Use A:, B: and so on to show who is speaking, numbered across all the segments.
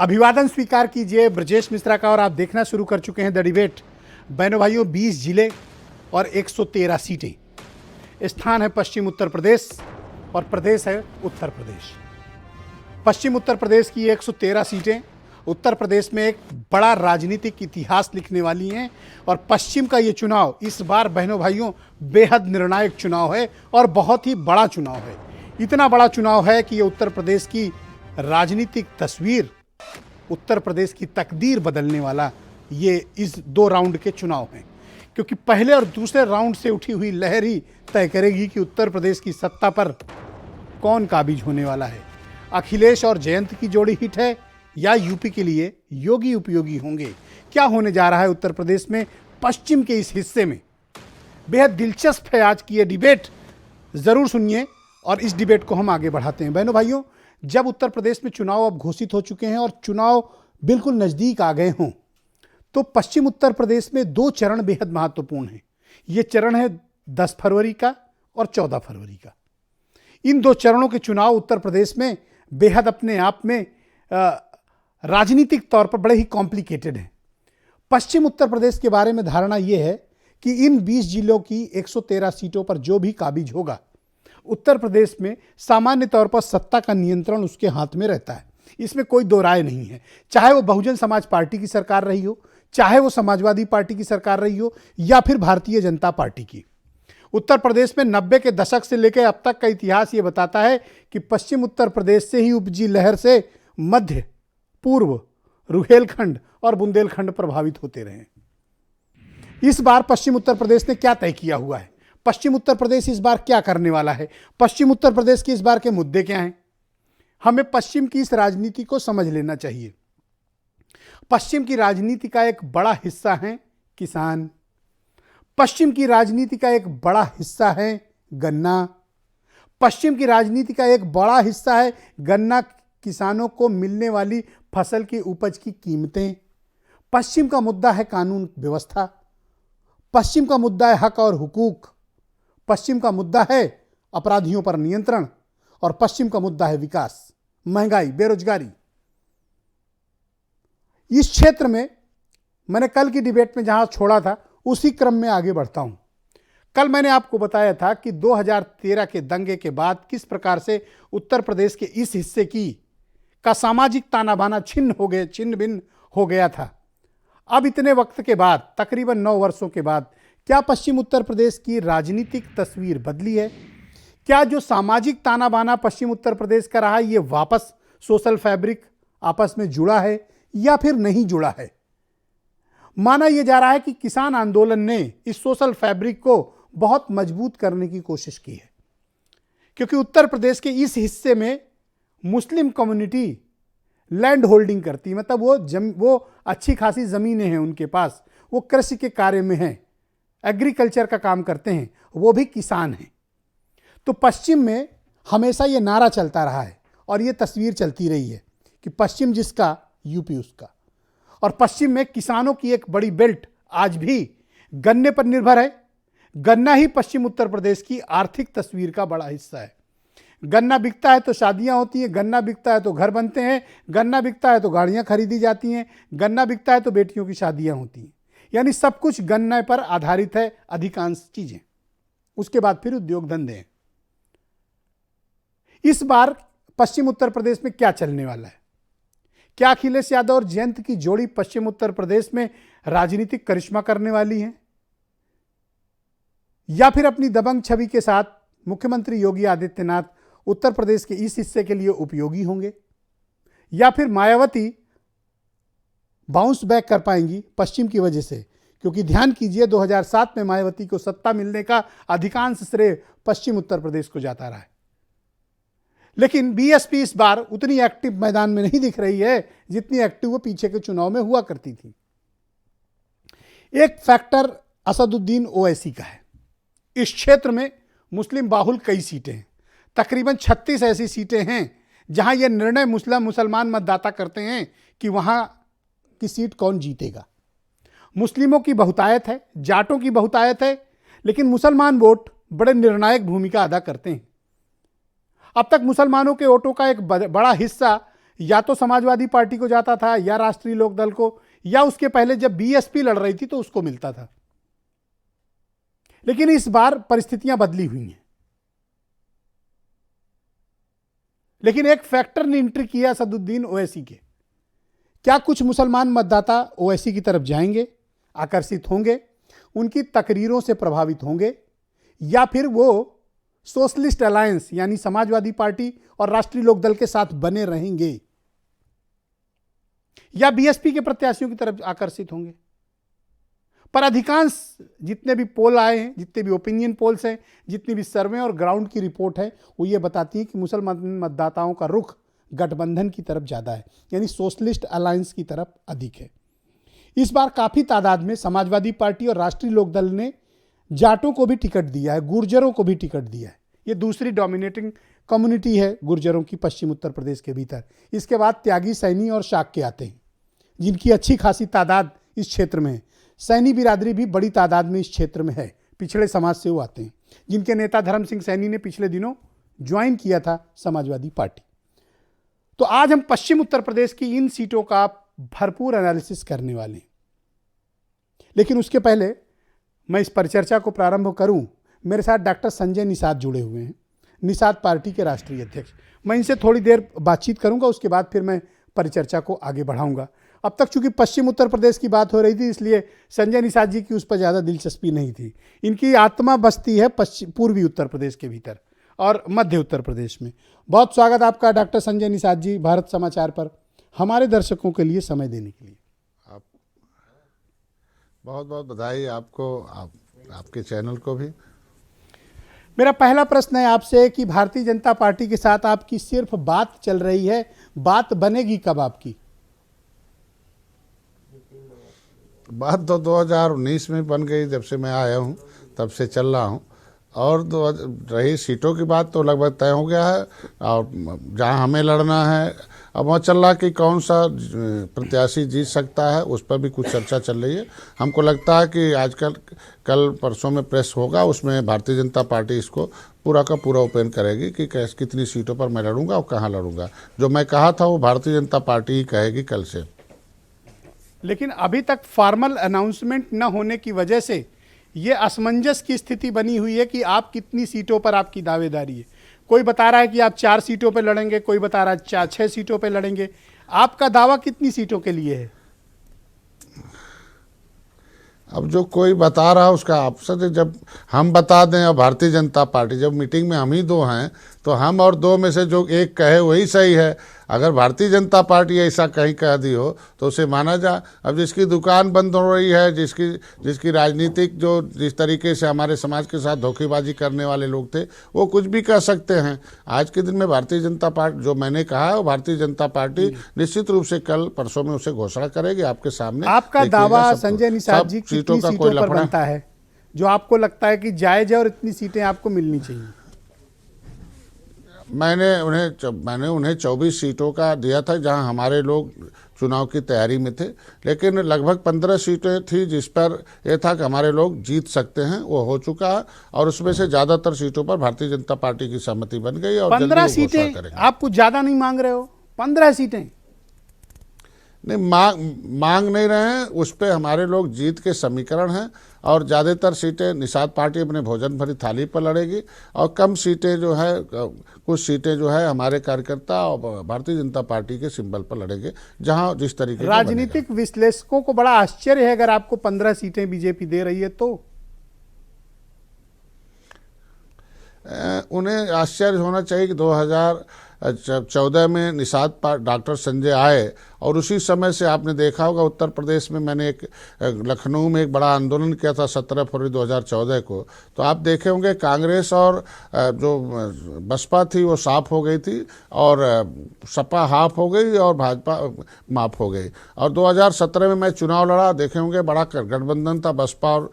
A: अभिवादन स्वीकार कीजिए ब्रजेश मिश्रा का। और आप देखना शुरू कर चुके हैं द डिबेट। बहनों भाइयों, 20 जिले और 113 सीटें। स्थान है पश्चिम उत्तर प्रदेश और प्रदेश है उत्तर प्रदेश। पश्चिम उत्तर प्रदेश की 113 सीटें उत्तर प्रदेश में एक बड़ा राजनीतिक इतिहास लिखने वाली हैं। और पश्चिम का ये चुनाव इस बार बहनों भाइयों बेहद निर्णायक चुनाव है और बहुत ही बड़ा चुनाव है। इतना बड़ा चुनाव है कि ये उत्तर प्रदेश की राजनीतिक तस्वीर, उत्तर प्रदेश की तकदीर बदलने वाला ये इस 2 राउंड के चुनाव हैं। क्योंकि पहले और दूसरे राउंड से उठी हुई लहर ही तय करेगी कि उत्तर प्रदेश की सत्ता पर कौन काबिज होने वाला है। अखिलेश और जयंत की जोड़ी हिट है या यूपी के लिए योगी उपयोगी होंगे। क्या होने जा रहा है उत्तर प्रदेश में पश्चिम के इस हिस्से में, बेहद दिलचस्प है आज की ये डिबेट। ज़रूर सुनिए और इस डिबेट को हम आगे बढ़ाते हैं। बहनों भाइयों, जब उत्तर प्रदेश में चुनाव अब घोषित हो चुके हैं और चुनाव बिल्कुल नज़दीक आ गए हों, तो पश्चिम उत्तर प्रदेश में 2 चरण बेहद महत्वपूर्ण हैं। ये चरण है 10 फरवरी का और 14 फरवरी का। इन 2 चरणों के चुनाव उत्तर प्रदेश में बेहद अपने आप में राजनीतिक तौर पर बड़े ही कॉम्प्लिकेटेड हैं। पश्चिम उत्तर प्रदेश के बारे में धारणा यह है कि इन 20 जिलों की 113 सीटों पर जो भी काबिज होगा, उत्तर प्रदेश में सामान्य तौर पर सत्ता का नियंत्रण उसके हाथ में रहता है। इसमें कोई दो राय नहीं है। चाहे वो बहुजन समाज पार्टी की सरकार रही हो, चाहे वो समाजवादी पार्टी की सरकार रही हो, या फिर भारतीय जनता पार्टी की। उत्तर प्रदेश में 90 के दशक से लेकर अब तक का इतिहास ये बताता है कि पश्चिम उत्तर प्रदेश से ही उपजी लहर से मध्य, पूर्व, रुहेलखंड और बुंदेलखंड प्रभावित होते रहे। इस बार पश्चिम उत्तर प्रदेश ने क्या तय किया हुआ है? पश्चिम उत्तर प्रदेश इस बार क्या करने वाला है? पश्चिम उत्तर प्रदेश के इस बार के मुद्दे क्या हैं? हमें पश्चिम की इस राजनीति को समझ लेना चाहिए। पश्चिम की राजनीति का एक बड़ा हिस्सा है किसान। पश्चिम की राजनीति का एक बड़ा हिस्सा है गन्ना। पश्चिम की राजनीति का एक बड़ा हिस्सा है गन्ना किसानों को मिलने वाली फसल की उपज की कीमतें। पश्चिम का मुद्दा है कानून व्यवस्था। पश्चिम का मुद्दा है हक और हुकूक। पश्चिम का मुद्दा है अपराधियों पर नियंत्रण। और पश्चिम का मुद्दा है विकास, महंगाई, बेरोजगारी। इस क्षेत्र में मैंने कल की डिबेट में जहां छोड़ा था उसी क्रम में आगे बढ़ता हूं। कल मैंने आपको बताया था कि 2013 के दंगे के बाद किस प्रकार से उत्तर प्रदेश के इस हिस्से का सामाजिक ताना बाना छिन्न भिन्न हो गया था। अब इतने वक्त के बाद, तकरीबन 9 वर्षों के बाद, क्या पश्चिम उत्तर प्रदेश की राजनीतिक तस्वीर बदली है? क्या जो सामाजिक ताना बाना पश्चिम उत्तर प्रदेश का रहा है ये वापस सोशल फैब्रिक आपस में जुड़ा है या फिर नहीं जुड़ा है? माना यह जा रहा है कि किसान आंदोलन ने इस सोशल फैब्रिक को बहुत मजबूत करने की कोशिश की है। क्योंकि उत्तर प्रदेश के इस हिस्से में मुस्लिम कम्युनिटी लैंड होल्डिंग करती है, मतलब वो अच्छी खासी ज़मीनें हैं उनके पास, वो कृषि के कार्य में हैं, एग्रीकल्चर का काम करते हैं, वो भी किसान हैं। तो पश्चिम में हमेशा ये नारा चलता रहा है और ये तस्वीर चलती रही है कि पश्चिम जिसका यूपी उसका। और पश्चिम में किसानों की एक बड़ी बेल्ट आज भी गन्ने पर निर्भर है। गन्ना ही पश्चिम उत्तर प्रदेश की आर्थिक तस्वीर का बड़ा हिस्सा है। गन्ना बिकता है तो शादियां होती हैं, गन्ना बिकता है तो घर बनते हैं, गन्ना बिकता है तो गाड़ियां खरीदी जाती हैं, गन्ना बिकता है तो बेटियों की शादियां होती हैं। यानी सब कुछ गन्ने पर आधारित है, अधिकांश चीजें। उसके बाद फिर उद्योग धंधे हैं। इस बार पश्चिम उत्तर प्रदेश में क्या चलने वाला है? क्या अखिलेश यादव और जयंत की जोड़ी पश्चिम उत्तर प्रदेश में राजनीतिक करिश्मा करने वाली है, या फिर अपनी दबंग छवि के साथ मुख्यमंत्री योगी आदित्यनाथ उत्तर प्रदेश के इस हिस्से के लिए उपयोगी होंगे, या फिर मायावती बाउंस बैक कर पाएंगी पश्चिम की वजह से? क्योंकि ध्यान कीजिए 2007 में मायावती को सत्ता मिलने का अधिकांश श्रेय पश्चिम उत्तर प्रदेश को जाता रहा है। लेकिन बीएसपी इस बार उतनी एक्टिव मैदान में नहीं दिख रही है जितनी एक्टिव वो पीछे के चुनाव में हुआ करती थी। एक फैक्टर असदुद्दीन ओवैसी का है। इस क्षेत्र में मुस्लिम बाहुल कई सीटें हैं, तकरीबन 36 ऐसी सीटें हैं जहां यह निर्णय मुसलमान मतदाता करते हैं कि वहां की सीट कौन जीतेगा। मुस्लिमों की बहुतायत है, जाटों की बहुतायत है, लेकिन मुसलमान वोट बड़े निर्णायक भूमिका अदा करते हैं। अब तक मुसलमानों के वोटों का एक बड़ा हिस्सा या तो समाजवादी पार्टी को जाता था या राष्ट्रीय लोकदल को, या उसके पहले जब बीएसपी लड़ रही थी तो उसको मिलता था। लेकिन इस बार परिस्थितियां बदली हुई हैं। लेकिन एक फैक्टर ने एंट्री किया असदुद्दीन ओवैसी के। क्या कुछ मुसलमान मतदाता ओवैसी की तरफ जाएंगे, आकर्षित होंगे, उनकी तकरीरों से प्रभावित होंगे, या फिर वो सोशलिस्ट अलायंस यानी समाजवादी पार्टी और राष्ट्रीय लोकदल के साथ बने रहेंगे, या बीएसपी के प्रत्याशियों की तरफ आकर्षित होंगे? पर अधिकांश जितने भी पोल आए हैं, जितने भी ओपिनियन पोल्स हैं, जितनी भी सर्वे और ग्राउंड की रिपोर्ट है, वो ये बताती है कि मुसलमान मतदाताओं का रुख गठबंधन की तरफ ज़्यादा है, यानी सोशलिस्ट अलायंस की तरफ अधिक है। इस बार काफ़ी तादाद में समाजवादी पार्टी और राष्ट्रीय लोकदल ने जाटों को भी टिकट दिया है, गुर्जरों को भी टिकट दिया है। ये दूसरी डोमिनेटिंग कम्युनिटी है गुर्जरों की पश्चिम उत्तर प्रदेश के भीतर। इसके बाद त्यागी, सैनी और शाक्य आते हैं, जिनकी अच्छी खासी तादाद इस क्षेत्र में है। सैनी बिरादरी भी बड़ी तादाद में इस क्षेत्र में है, पिछड़े समाज से वो आते हैं, जिनके नेता धर्म सिंह सैनी ने पिछले दिनों ज्वाइन किया था समाजवादी पार्टी। तो आज हम पश्चिम उत्तर प्रदेश की इन सीटों का भरपूर एनालिसिस करने वाले हैं। लेकिन उसके पहले मैं इस परिचर्चा को प्रारंभ करूं, मेरे साथ डॉक्टर संजय निषाद जुड़े हुए हैं, निषाद पार्टी के राष्ट्रीय अध्यक्ष। मैं इनसे थोड़ी देर बातचीत करूंगा, उसके बाद फिर मैं परिचर्चा को आगे बढ़ाऊंगा। अब तक चूंकि पश्चिम उत्तर प्रदेश की बात हो रही थी, इसलिए संजय निषाद जी की उस पर ज़्यादा दिलचस्पी नहीं थी। इनकी आत्मा बसती है पूर्वी उत्तर प्रदेश के भीतर और मध्य उत्तर प्रदेश में। बहुत स्वागत आपका डॉक्टर संजय निषाद जी भारत समाचार पर, हमारे दर्शकों के लिए समय देने के लिए।
B: आप बहुत बहुत बधाई आपको, आपके चैनल को भी।
A: मेरा पहला प्रश्न है आपसे कि भारतीय जनता पार्टी के साथ आपकी सिर्फ बात चल रही है, बात बनेगी कब आपकी?
B: बात तो 2019 में बन गई, जब से मैं आया हूँ तब से चल रहा हूँ। और रही सीटों की बात तो लगभग तय हो गया है, और जहाँ हमें लड़ना है अब वहाँ चल रहा कि कौन सा प्रत्याशी जीत सकता है, उस पर भी कुछ चर्चा चल रही है। हमको लगता है कि आजकल कल परसों में प्रेस होगा, उसमें भारतीय जनता पार्टी इसको पूरा का पूरा ओपन करेगी कि कितनी सीटों पर मैं लड़ूंगा और कहाँ लड़ूंगा। जो मैं कहा था वो भारतीय जनता पार्टी ही कहेगी कल से।
A: लेकिन अभी तक फॉर्मल अनाउंसमेंट न होने की वजह से ये असमंजस की स्थिति बनी हुई है कि आप कितनी सीटों पर आपकी दावेदारी है। कोई बता रहा है कि आप 4 सीटों पर लड़ेंगे, कोई बता रहा है 6 सीटों पर लड़ेंगे। आपका दावा कितनी सीटों के लिए है?
B: अब जो कोई बता रहा है उसका आपसे जब हम बता दें, और भारतीय जनता पार्टी जब मीटिंग में हम ही 2 हैं, तो हम और 2 में से जो एक कहे वही सही है। अगर भारतीय जनता पार्टी ऐसा कहीं कह दी हो तो उसे माना जा। अब जिसकी दुकान बंद हो रही है, जिसकी राजनीतिक जो जिस तरीके से हमारे समाज के साथ धोखेबाजी करने वाले लोग थे, वो कुछ भी कह सकते हैं। आज के दिन में भारतीय जनता पार्टी, जो मैंने कहा है, वो भारतीय जनता पार्टी निश्चित रूप से कल परसों में उसे घोषणा करेगी आपके सामने।
A: आपका दावा संजय निषाद जी कितनी सीटों पर बनता है जो आपको लगता है कि जायज है और इतनी सीटें आपको मिलनी चाहिए?
B: मैंने उन्हें 24 सीटों का दिया था जहां हमारे लोग चुनाव की तैयारी में थे, लेकिन लगभग 15 सीटें थी जिस पर यह था कि हमारे लोग जीत सकते हैं, वो हो चुका है। और उसमें से ज़्यादातर सीटों पर भारतीय जनता पार्टी की सहमति बन गई और
A: 15 सीटें आप कुछ ज़्यादा नहीं मांग रहे हो? 15 सीटें
B: नहीं मांग नहीं रहे हैं, उस पर हमारे लोग जीत के समीकरण हैं। और ज़्यादातर सीटें निषाद पार्टी अपने भोजन भरी थाली पर लड़ेगी, और कम सीटें जो है, कुछ सीटें जो है हमारे कार्यकर्ता और भारतीय जनता पार्टी के सिंबल पर लड़ेंगे, जहां जिस तरीके
A: राजनीतिक विश्लेषकों को बड़ा आश्चर्य है अगर आपको 15 सीटें बीजेपी दे रही है तो।
B: उन्हें आश्चर्य होना चाहिए कि 2014 में निषाद डॉक्टर संजय आए, और उसी समय से आपने देखा होगा उत्तर प्रदेश में मैंने एक लखनऊ में एक बड़ा आंदोलन किया था 17 फरवरी 2014 को। तो आप देखे होंगे कांग्रेस और जो बसपा थी वो साफ हो गई थी, और सपा हाफ हो गई और भाजपा माफ हो गई। और 2017 में मैं चुनाव लड़ा, देखे होंगे बड़ा गठबंधन था बसपा और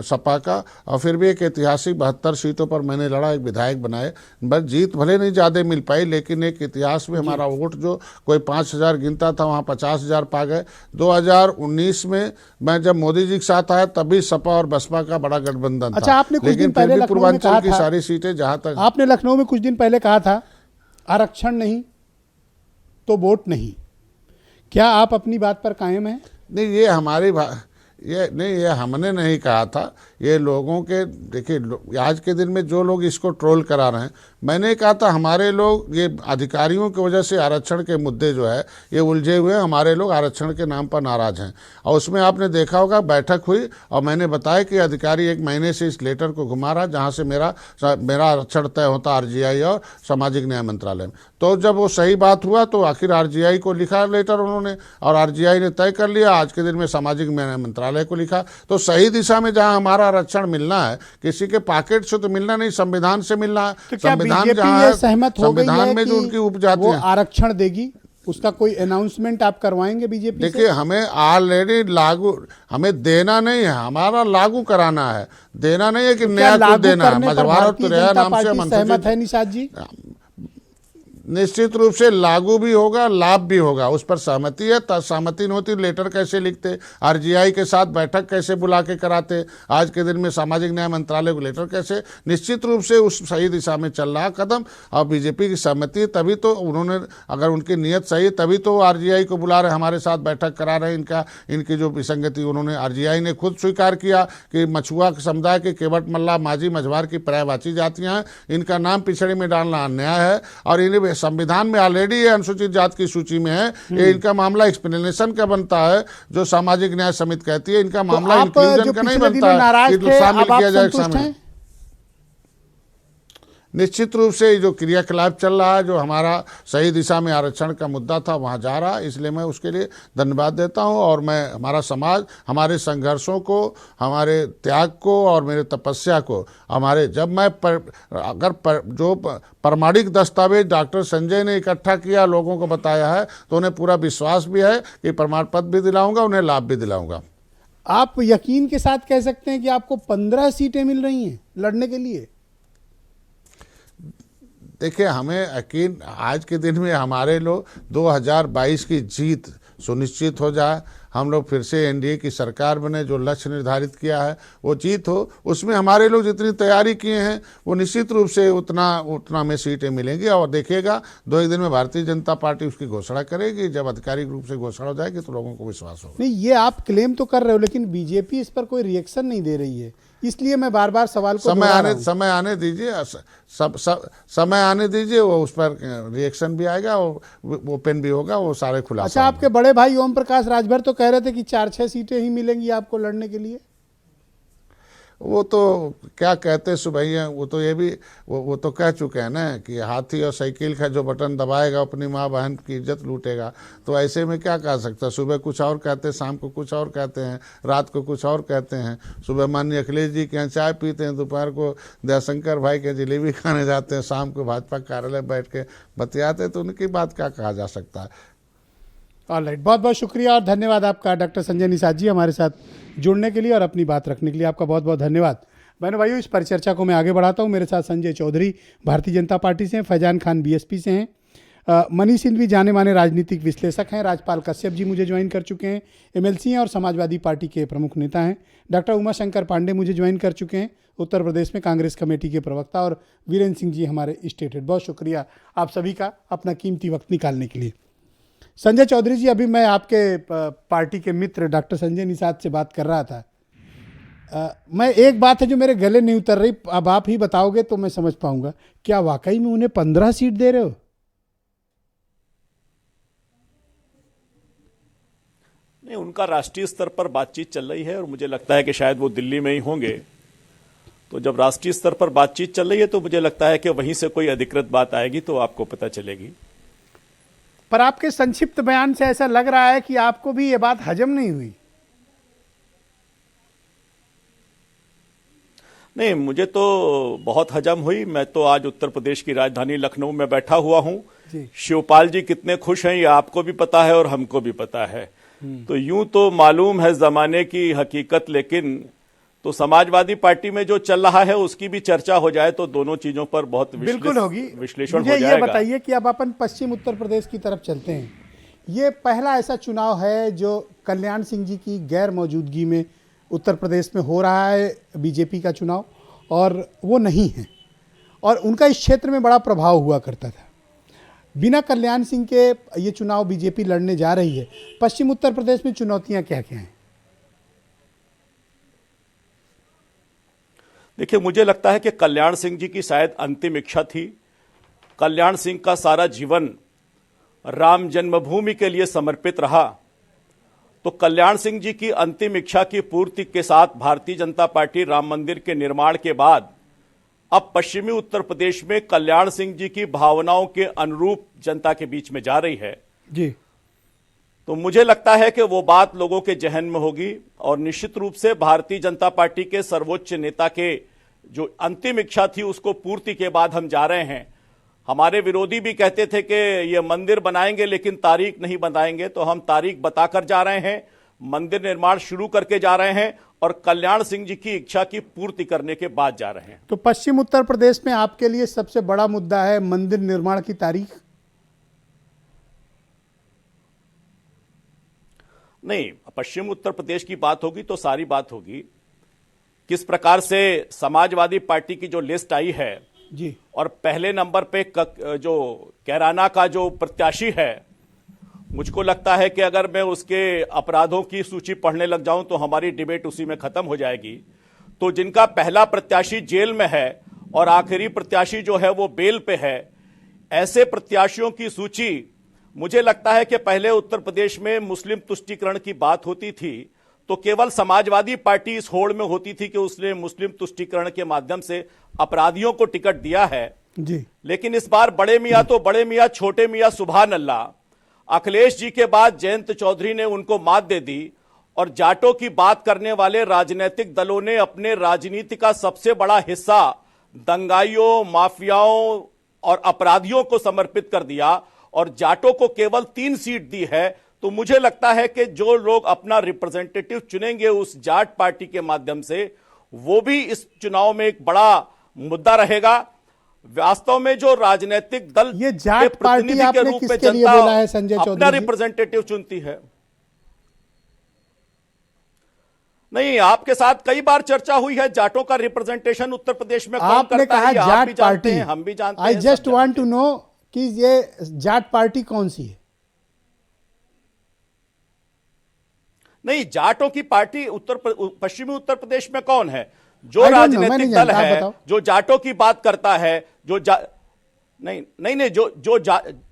B: सपा का, और फिर भी एक ऐतिहासिक 72 सीटों पर मैंने लड़ा, एक विधायक बनाए। बस जीत भले नहीं ज़्यादा मिल पाई, लेकिन एक इतिहास में हमारा वोट जो कोई 5000 गिनता था वहाँ 50,000 पा गए। 2019 में मैं जब मोदी जी के साथ आया तभी सपा और बसपा का बड़ा गठबंधन था।
A: अच्छा, आपने कुछ दिन पहले
B: पूर्वांचल की सारी सीटें जहाँ तक
A: आपने लखनऊ में कुछ दिन पहले कहा था आरक्षण नहीं, तो वोट नहीं। क्या आप अपनी बात पर कायम हैं?
B: नहीं, ये हमने नहीं कहा था, ये लोगों के, देखिए आज के दिन में जो लोग इसको ट्रोल करा रहे हैं, मैंने कहा था हमारे लोग, ये अधिकारियों की वजह से आरक्षण के मुद्दे जो है ये उलझे हुए हैं, हमारे लोग आरक्षण के नाम पर नाराज हैं। और उसमें आपने देखा होगा बैठक हुई और मैंने बताया कि अधिकारी 1 महीने से इस लेटर को घुमा रहा, जहाँ से मेरा आरक्षण तय होता RGI और सामाजिक न्याय मंत्रालय में। तो जब वो सही बात हुआ तो आखिर RGI को लिखा लेटर उन्होंने, और RGI ने तय कर लिया, आज के दिन में सामाजिक न्याय मंत्रालय को लिखा। तो सही दिशा में जहां हमारा आरक्षण मिलना है, किसी के पॉकेट से तो मिलना नहीं, संविधान से मिलना है।
A: तो क्या
B: संविधान
A: बीजेपी
B: जहां
A: ये
B: है,
A: सहमत हो गई
B: संविधान
A: है
B: में जो
A: कि
B: उनकी उपजाति
A: वो
B: है,
A: आरक्षण देगी? उसका कोई अनाउंसमेंट आप करवाएंगे बीजेपी से?
B: देखिए हमें ऑलरेडी लागू, हमें देना नहीं है, हमारा लागू कराना है। देना नहीं है कि
A: क्या
B: नया कुछ
A: लागू
B: देना है।
A: करने पर
B: मझवार और
A: भारतीय
B: तुरैया
A: जनता
B: नाम से
A: पार्टी
B: हम
A: सहमत है निषाद जी?
B: निश्चित रूप से लागू भी होगा, लाभ भी होगा, उस पर सहमति है। सहमति नहीं होती लेटर कैसे लिखते, RGI के साथ बैठक कैसे बुला के कराते, आज के दिन में सामाजिक न्याय मंत्रालय को लेटर कैसे, निश्चित रूप से उस सही दिशा में चल रहा कदम। और बीजेपी की सहमति है, तभी तो उन्होंने, अगर उनकी नीयत सही है तभी तो RGI को बुला रहे, हमारे साथ बैठक करा रहे हैं। इनकी जो विसंगति, उन्होंने RGI ने खुद स्वीकार किया कि मछुआ समुदाय के केवट, मल्लाह, माझी, मझवार की पर्यायवाची जातियां हैं, इनका नाम पिछड़े में डालना अन्याय है। और इन्हें संविधान में ऑलरेडी ये अनुसूचित जाति की सूची में है। ये इनका मामला एक्सप्लेनेशन का बनता है, जो सामाजिक न्याय समिति कहती है। इनका मामला इंक्लूजन का नहीं बनता है कि शामिल किया जाए, शामिल। निश्चित रूप से जो क्रियाकलाप चल रहा है, जो हमारा सही दिशा में आरक्षण का मुद्दा था वहाँ जा रहा है, इसलिए मैं उसके लिए धन्यवाद देता हूँ। और मैं हमारा समाज, हमारे संघर्षों को, हमारे त्याग को और मेरे तपस्या को, हमारे जब मैं जो प्रमाणिक दस्तावेज डॉक्टर संजय ने इकट्ठा किया, लोगों को बताया है, तो उन्हें पूरा विश्वास भी है कि प्रमाण पत्र भी दिलाऊंगा, उन्हें लाभ भी दिलाऊंगा।
A: आप यकीन के साथ कह सकते हैं कि आपको 15 सीटें मिल रही हैं लड़ने के लिए?
B: देखिए हमें यकीन, आज के दिन में हमारे लोग 2022 की जीत सुनिश्चित हो जाए, हम लोग फिर से NDA की सरकार बने, जो लक्ष्य निर्धारित किया है वो जीत हो, उसमें हमारे लोग जितनी तैयारी किए हैं वो निश्चित रूप से उतना में सीटें मिलेंगी। और देखिएगा 2 दिन में भारतीय जनता पार्टी उसकी घोषणा करेगी। जब आधिकारिक रूप से घोषणा हो जाएगी तो लोगों को विश्वास होगा।
A: नहीं, ये आप क्लेम तो कर रहे हो, लेकिन बीजेपी इस पर कोई रिएक्शन नहीं दे रही है, इसलिए मैं बार बार सवाल को
B: समय आने दीजिए, समय आने दीजिए, वो उस पर रिएक्शन भी आएगा, वो ओपन भी होगा, वो सारे खुलासा।
A: अच्छा, आपके बड़े भाई ओम प्रकाश राजभर तो कह रहे थे कि 4-6 सीटें ही मिलेंगी आपको लड़ने के लिए।
B: वो तो क्या कहते सुबह, वो तो ये भी वो तो कह चुके हैं ना कि हाथी और साइकिल का जो बटन दबाएगा अपनी माँ बहन की इज्जत लूटेगा। तो ऐसे में क्या कह सकता, सुबह कुछ और कहते हैं, शाम को कुछ और कहते हैं, रात को कुछ और कहते हैं। सुबह माननीय अखिलेश जी के यहाँ चाय पीते हैं, दोपहर को दयाशंकर भाई के जलेबी खाने जाते हैं, शाम को भाजपा कार्यालय बैठ के बतियाते हैं। तो उनकी बात क्या कहा जा सकता है।
A: ऑलराइट, बहुत बहुत शुक्रिया और धन्यवाद आपका डॉक्टर संजय निषाद जी, हमारे साथ जुड़ने के लिए और अपनी बात रखने के लिए आपका बहुत बहुत धन्यवाद। बहनों भाइयों, इस परिचर्चा को मैं आगे बढ़ाता हूँ। मेरे साथ संजय चौधरी भारतीय जनता पार्टी से हैं, फैजान खान BSP से हैं, मनीष सिंघवी जाने माने राजनीतिक विश्लेषक हैं, राजपाल कश्यप जी मुझे ज्वाइन कर चुके हैं, MLC हैं और समाजवादी पार्टी के प्रमुख नेता हैं, डॉक्टर उमाशंकर पांडे मुझे ज्वाइन कर चुके हैं, उत्तर प्रदेश में कांग्रेस कमेटी के प्रवक्ता, और वीरेंद्र सिंह जी हमारे स्टेट हेड। बहुत शुक्रिया आप सभी का अपना कीमती वक्त निकालने के लिए। संजय चौधरी जी, अभी मैं आपके पार्टी के मित्र डॉक्टर संजय निषाद से बात कर रहा था। मैं एक बात है जो मेरे गले नहीं उतर रही, अब आप ही बताओगे तो मैं समझ पाऊंगा, क्या वाकई में उन्हें 15 सीट दे रहे हो?
C: नहीं, उनका राष्ट्रीय स्तर पर बातचीत चल रही है और मुझे लगता है कि शायद वो दिल्ली में ही होंगे। तो जब राष्ट्रीय स्तर पर बातचीत चल रही है तो मुझे लगता है कि वहीं से कोई अधिकृत बात आएगी तो आपको पता चलेगी।
A: पर आपके संक्षिप्त बयान से ऐसा लग रहा है कि आपको भी ये बात हजम नहीं हुई।
C: नहीं, मुझे तो बहुत हजम हुई। मैं तो आज उत्तर प्रदेश की राजधानी लखनऊ में बैठा हुआ हूं। शिवपाल जी कितने खुश हैं ये आपको भी पता है और हमको भी पता है। तो यूं तो मालूम है जमाने की हकीकत, लेकिन तो समाजवादी पार्टी में जो चल रहा है उसकी भी चर्चा हो जाए तो दोनों चीजों पर बहुत
A: बिल्कुल होगी,
C: विश्लेषण हो
A: जाएगा।
C: ये
A: बताइए कि अब अपन पश्चिम उत्तर प्रदेश की तरफ चलते हैं। ये पहला ऐसा चुनाव है जो कल्याण सिंह जी की गैर मौजूदगी में उत्तर प्रदेश में हो रहा है, बीजेपी का चुनाव, और वो नहीं है और उनका इस क्षेत्र में बड़ा प्रभाव हुआ करता था। बिना कल्याण सिंह के ये चुनाव बीजेपी लड़ने जा रही है। पश्चिम उत्तर प्रदेश में चुनौतियां क्या क्या हैं?
C: देखिए, मुझे लगता है कि कल्याण सिंह जी की शायद अंतिम इच्छा थी। कल्याण सिंह का सारा जीवन राम जन्मभूमि के लिए समर्पित रहा, तो कल्याण सिंह जी की अंतिम इच्छा की पूर्ति के साथ भारतीय जनता पार्टी राम मंदिर के निर्माण के बाद अब पश्चिमी उत्तर प्रदेश में कल्याण सिंह जी की भावनाओं के अनुरूप जनता के बीच में जा रही है
A: जी।
C: तो मुझे लगता है कि वो बात लोगों के जहन में होगी और निश्चित रूप से भारतीय जनता पार्टी के सर्वोच्च नेता के जो अंतिम इच्छा थी उसको पूर्ति के बाद हम जा रहे हैं। हमारे विरोधी भी कहते थे कि ये मंदिर बनाएंगे लेकिन तारीख नहीं बताएंगे, तो हम तारीख बताकर जा रहे हैं, मंदिर निर्माण शुरू करके जा रहे हैं और कल्याण सिंह जी की इच्छा की पूर्ति करने के बाद जा रहे हैं।
A: तो पश्चिम उत्तर प्रदेश में आपके लिए सबसे बड़ा मुद्दा है मंदिर निर्माण की तारीख?
C: नहीं, पश्चिम उत्तर प्रदेश की बात होगी तो सारी बात होगी। किस प्रकार से समाजवादी पार्टी की जो लिस्ट आई है
A: जी,
C: और पहले नंबर पे जो कैराना का जो प्रत्याशी है, मुझको लगता है कि अगर मैं उसके अपराधों की सूची पढ़ने लग जाऊं तो हमारी डिबेट उसी में खत्म हो जाएगी। तो जिनका पहला प्रत्याशी जेल में है और आखिरी प्रत्याशी जो है वो बेल पे है, ऐसे प्रत्याशियों की सूची, मुझे लगता है कि पहले उत्तर प्रदेश में मुस्लिम तुष्टीकरण की बात होती थी तो केवल समाजवादी पार्टी इस होड़ में होती थी कि उसने मुस्लिम तुष्टीकरण के माध्यम से अपराधियों को टिकट दिया है
A: जी।
C: लेकिन इस बार बड़े मियां तो बड़े मियां, छोटे मियां सुभान अल्लाह, अखिलेश जी के बाद जयंत चौधरी ने उनको मात दे दी और जाटों की बात करने वाले राजनीतिक दलों ने अपने राजनीति का सबसे बड़ा हिस्सा दंगाइयों, माफियाओं और अपराधियों को समर्पित कर दिया और जाटों को केवल 3 सीट दी है। तो मुझे लगता है कि जो लोग अपना रिप्रेजेंटेटिव चुनेंगे उस जाट पार्टी के माध्यम से, वो भी इस चुनाव में एक बड़ा मुद्दा रहेगा। वास्तव में जो राजनीतिक दल
A: ये जाट पार्टी आपने किसके लिए बोला है संजय चौधरी
C: अपना
A: जी?
C: रिप्रेजेंटेटिव चुनती है। नहीं, आपके साथ कई बार चर्चा हुई है जाटों का रिप्रेजेंटेशन उत्तर प्रदेश में कौन
A: आपने
C: करता
A: कहा
C: है, आप
A: जाट
C: भी जानते
A: पार्टी,
C: हैं, हम भी जानते
A: आई
C: हैं, सब
A: जस्ट वांट
C: जानते
A: टू
C: हैं।
A: नो कि ये जाट पार्टी कौन सी है?
C: नहीं, जाटों की पार्टी पश्चिमी उत्तर प्रदेश में कौन है? जो
A: I don't know, मैं
C: राजनीतिक
A: नहीं
C: दल
A: जानता, आप
C: है
A: बताओ।
C: जो जाटों की बात करता है, नहीं,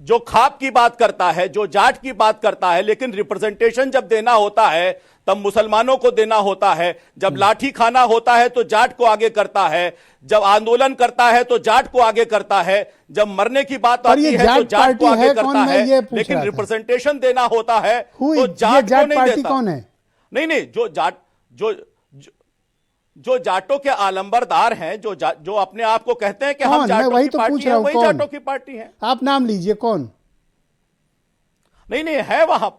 C: जो खाप की बात करता है, जो जाट की बात करता है, लेकिन रिप्रेजेंटेशन जब देना होता है तब मुसलमानों को देना होता है। जब लाठी खाना होता है तो जाट को आगे करता है, जब आंदोलन करता है तो जाट को आगे करता है, जब मरने की बात आती है तो जाट को आगे करता है, लेकिन रिप्रेजेंटेशन देना होता है तो जाट को नहीं देता।
A: कौन है?
C: नहीं, जो जाटों के आलंबरदार हैं, जो अपने आप को कहते हैं कि हम जाटों की पार्टी हैं, वही जाटों की पार्टी है।
A: आप नाम लीजिए कौन?
C: नहीं, है वहां।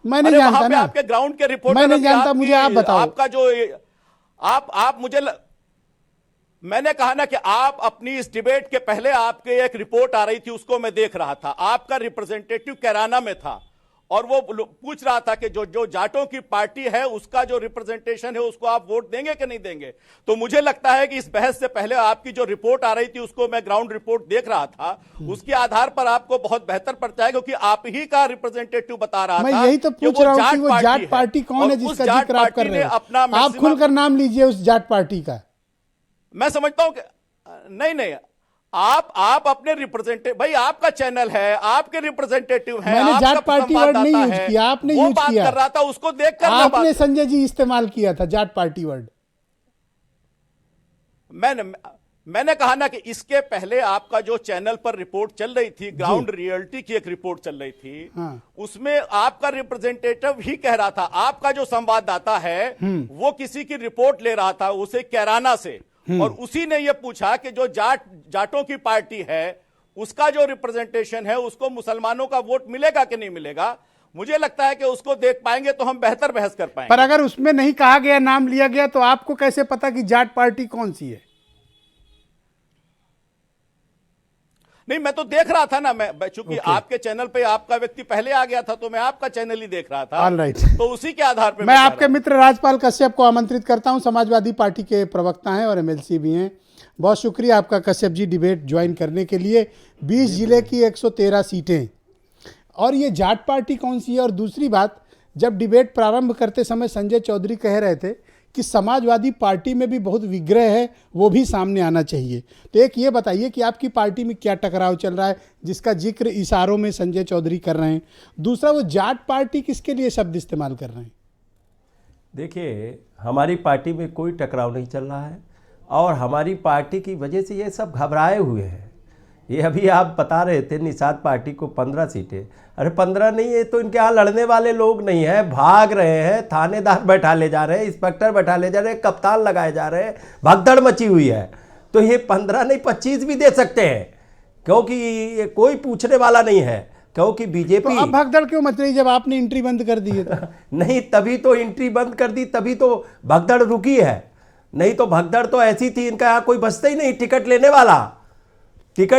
A: मैं नहीं जानता ना,
C: आपके ग्राउंड के रिपोर्टर,
A: मैं नहीं जानता, मुझे आप बताओ।
C: आपका जो आप मुझे मैंने कहा ना कि आप अपनी इस डिबेट के पहले आपके एक रिपोर्ट आ रही थी, उसको मैं देख रहा था। आपका रिप्रेजेंटेटिव कैराना में था और वो पूछ रहा था कि जो जाटों की पार्टी है उसका जो रिप्रेजेंटेशन है उसको आप वोट देंगे कि नहीं देंगे। तो मुझे लगता है कि इस बहस से पहले आपकी जो रिपोर्ट आ रही थी उसको मैं ग्राउंड रिपोर्ट देख रहा था, उसके आधार पर आपको बहुत बेहतर पड़ता है क्योंकि आप ही का रिप्रेजेंटेटिव बता रहा था।
A: मैं यही तो पूछ रहा हूं कि वो जाट पार्टी कौन है जिसका जिक्र आप कर रहे हैं? आप खुलकर नाम लीजिए उस जाट पार्टी का।
C: मैं समझता हूं कि नहीं, आप अपने रिप्रेजेंटेटिव, भाई आपका चैनल है, आपके रिप्रेजेंटेटिव हैं,
A: मैंने जाट पार्टी वर्ड नहीं यूज किया, आपने यूज किया।
C: कर रहा था, उसको देखकर
A: आपने संजय जी इस्तेमाल किया था जाट पार्टी वर्ड।
C: मैंने कहा ना कि इसके पहले आपका जो चैनल पर रिपोर्ट चल रही थी, ग्राउंड रियलिटी की एक रिपोर्ट चल रही थी, उसमें आपका रिप्रेजेंटेटिव ही कह रहा था, आपका जो संवाददाता है वो किसी की रिपोर्ट ले रहा था, उसे कैराना से, और उसी ने यह पूछा कि जो जाटों की पार्टी है उसका जो रिप्रेजेंटेशन है उसको मुसलमानों का वोट मिलेगा कि नहीं मिलेगा। मुझे लगता है कि उसको देख पाएंगे तो हम बेहतर बहस कर पाएंगे।
A: पर अगर उसमें नहीं कहा गया, नाम लिया गया, तो आपको कैसे पता कि जाट पार्टी कौन सी है?
C: नहीं, मैं तो देख रहा था ना, मैं चूंकि आपके चैनल पे आपका व्यक्ति पहले आ गया था तो मैं आपका चैनल ही देख रहा था।
A: Alright.
C: तो उसी के आधार पे
A: मैं आपके मित्र राजपाल कश्यप को आमंत्रित करता हूं, समाजवादी पार्टी के प्रवक्ता हैं और एमएलसी भी हैं। बहुत शुक्रिया आपका कश्यप जी डिबेट ज्वाइन करने के लिए। 20 जिले की 113 सीटें, और ये जाट पार्टी कौन सी है? और दूसरी बात, जब डिबेट प्रारंभ करते समय संजय चौधरी कह रहे थे कि समाजवादी पार्टी में भी बहुत विग्रह है, वो भी सामने आना चाहिए। तो एक ये बताइए कि आपकी पार्टी में क्या टकराव चल रहा है जिसका जिक्र इशारों में संजय चौधरी कर रहे हैं? दूसरा, वो जाट पार्टी किसके लिए शब्द इस्तेमाल कर रहे हैं?
D: देखिए, हमारी पार्टी में कोई टकराव नहीं चल रहा है और हमारी पार्टी की वजह से ये सब घबराए हुए हैं। ये अभी आप बता रहे थे निषाद पार्टी को 15 सीटें, अरे 15 नहीं है तो इनके यहाँ लड़ने वाले लोग नहीं हैं, भाग रहे हैं, थानेदार बैठा ले जा रहे हैं, इंस्पेक्टर बैठा ले जा रहे हैं, कप्तान लगाए जा रहे हैं, भगदड़ मची हुई है। तो ये 15 नहीं 25 भी दे सकते हैं, क्योंकि ये कोई पूछने वाला नहीं है, क्योंकि बीजेपी।
A: तो अब भगदड़ क्यों मच रही जब आपने एंट्री बंद कर दी है तो?
D: नहीं, तभी तो एंट्री बंद कर दी, तभी तो भगदड़ रुकी है, नहीं तो भगदड़ तो ऐसी थी, इनका यहाँ कोई बचता ही नहीं, टिकट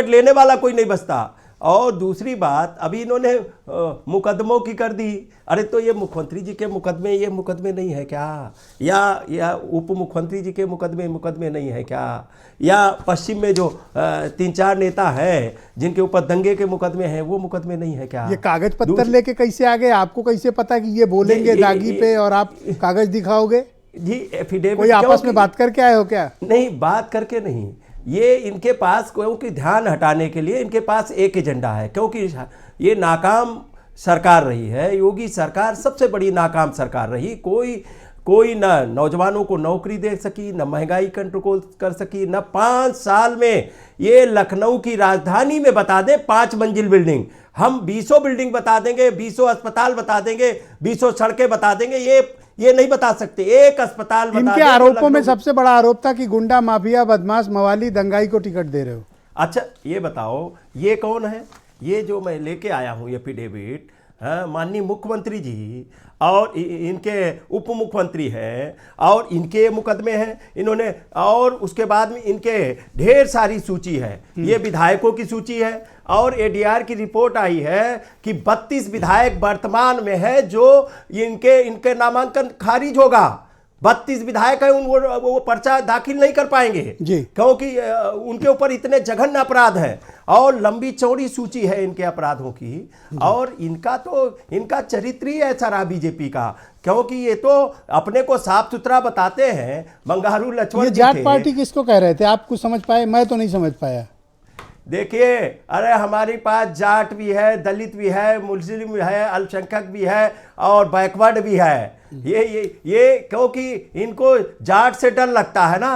D: लेने वाला कोई नहीं बचता। और दूसरी बात, अभी इन्होंने मुकदमों की कर दी। अरे तो ये मुख्यमंत्री जी के मुकदमे, ये मुकदमे नहीं है क्या? या उप मुख्यमंत्री जी के मुकदमे नहीं है क्या? या पश्चिम में जो 3-4 नेता हैं जिनके ऊपर दंगे के मुकदमे हैं, वो मुकदमे नहीं है क्या?
A: ये कागज पत्तर लेके कैसे आ गए? आपको कैसे पता कि ये बोलेंगे दागी पे और आप कागज दिखाओगे?
D: जी, एफिडेविट
A: कोई आपस में बात करके आए हो क्या?
D: नहीं, बात करके नहीं, ये इनके पास, क्योंकि ध्यान हटाने के लिए इनके पास एक एजेंडा है, क्योंकि ये नाकाम सरकार रही है, योगी सरकार सबसे बड़ी नाकाम सरकार रही। कोई न नौजवानों को नौकरी दे सकी, न महंगाई कंट्रोल कर सकी, न 5 साल में ये लखनऊ की राजधानी में बता दें 5 मंजिल बिल्डिंग, हम 20 बिल्डिंग बता देंगे, 20 अस्पताल बता देंगे, 20 सड़कें बता देंगे, ये नहीं बता सकते। एक अस्पताल बता
A: इनके आरोपों में सबसे बड़ा आरोप था कि गुंडा माफिया, बदमाश, मवाली, दंगाई को टिकट दे रहे हो।
D: अच्छा, ये बताओ, ये कौन है? ये जो मैं लेके आया हूँ एफिडेविट, माननीय मुख्यमंत्री जी और इनके उप मुख्यमंत्री हैं, और इनके मुकदमे हैं इन्होंने, और उसके बाद में इनके ढेर सारी सूची है, ये विधायकों की सूची है, और एडीआर की रिपोर्ट आई है कि 32 विधायक वर्तमान में है जो इनके नामांकन खारिज होगा। 32 विधायक है, वो पर्चा दाखिल नहीं कर पाएंगे क्योंकि उनके ऊपर इतने जघन्य अपराध हैं और लंबी चौड़ी सूची है इनके अपराधों की। और इनका चरित्र ही ऐसा रहा बीजेपी का, क्योंकि ये तो अपने को साफ सुथरा बताते हैं। बंगारू लक्ष्मण जी
A: जाट पार्टी किसको कह रहे थे? आप कुछ समझ पाए? मैं तो नहीं समझ पाया।
D: देखिए, अरे हमारे पास जाट भी है, दलित भी है, मुस्लिम भी है, अल्पसंख्यक भी है और बैकवर्ड भी है। ये क्योंकि इनको जाट से डर लगता है ना,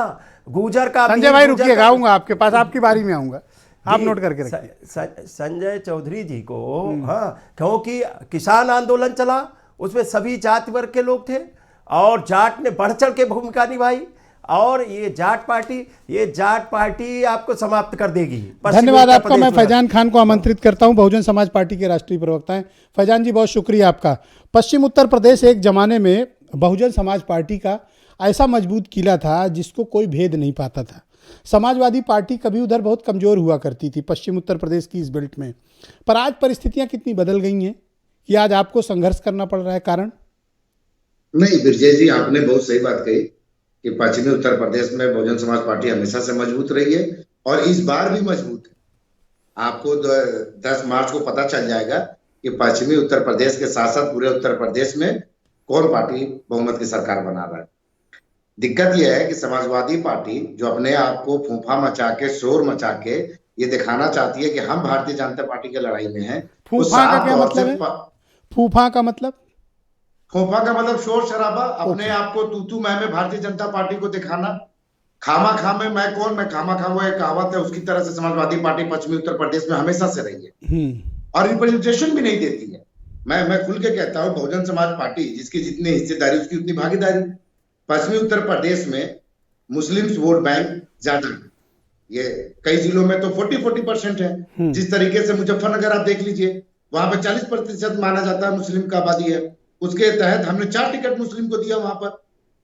D: गुजर का।
A: संजय भाई रुकिएगा, आऊंगा आपके पास, आपकी बारी में आऊंगा, आप नोट करके रखिए।
D: संजय चौधरी जी को, हाँ, क्योंकि किसान आंदोलन चला, उसमें सभी जाति वर्ग के लोग थे और जाट ने बढ़ चढ़ के भूमिका निभाई, और ये जाट पार्टी आपको समाप्त कर देगी।
A: धन्यवाद आपका। मैं फैजान खान को आमंत्रित करता हूं, बहुजन समाज पार्टी के राष्ट्रीय प्रवक्ता हैं। फैजान जी, बहुत शुक्रिया आपका। पश्चिम उत्तर प्रदेश एक जमाने में बहुजन समाज पार्टी का ऐसा मजबूत किला था जिसको कोई भेद नहीं पाता था। समाजवादी पार्टी कभी उधर बहुत कमजोर हुआ करती थी पश्चिम उत्तर प्रदेश की इस बेल्ट में, पर आज परिस्थितियां कितनी बदल गई हैं कि आज आपको संघर्ष करना पड़ रहा है। कारण
E: नहीं, विजय जी, आपने बहुत सही बात कही कि पश्चिमी उत्तर प्रदेश में बहुजन समाज पार्टी हमेशा से मजबूत रही है और इस बार भी मजबूत है। आपको 10 मार्च को पता चल जाएगा कि पश्चिमी उत्तर प्रदेश के साथ साथ पूरे उत्तर प्रदेश में कौन पार्टी बहुमत की सरकार बना रहा है। दिक्कत यह है कि समाजवादी पार्टी जो अपने आप को फूफा मचा के, शोर मचा के ये दिखाना चाहती है कि हम भारतीय जनता पार्टी की लड़ाई में हैं।
A: फूफा का क्या मतलब है? फूफा का मतलब?
E: खोफा का मतलब शोर शराबा, अपने आप को तू मैं में भारतीय जनता पार्टी को दिखाना, खामा खा में मैं कौन, मैं खामा खा, वो एक कहावत है, उसकी तरह से समाजवादी पार्टी पश्चिमी उत्तर प्रदेश में हमेशा से रही है और रिप्रेजेंटेशन भी नहीं देती है। मैं खुल के कहता हूं, बहुजन समाज पार्टी जिसकी जितनी हिस्सेदारी उसकी उतनी भागीदारी। पश्चिमी उत्तर प्रदेश में मुस्लिम वोट बैंक ज्यादा है, ये कई जिलों में तो 40% है। जिस तरीके से मुजफ्फरनगर आप देख लीजिए, वहां पे 40% माना जाता है मुस्लिम का आबादी है, उसके तहत हमने 4 टिकट मुस्लिम को दिया वहां पर।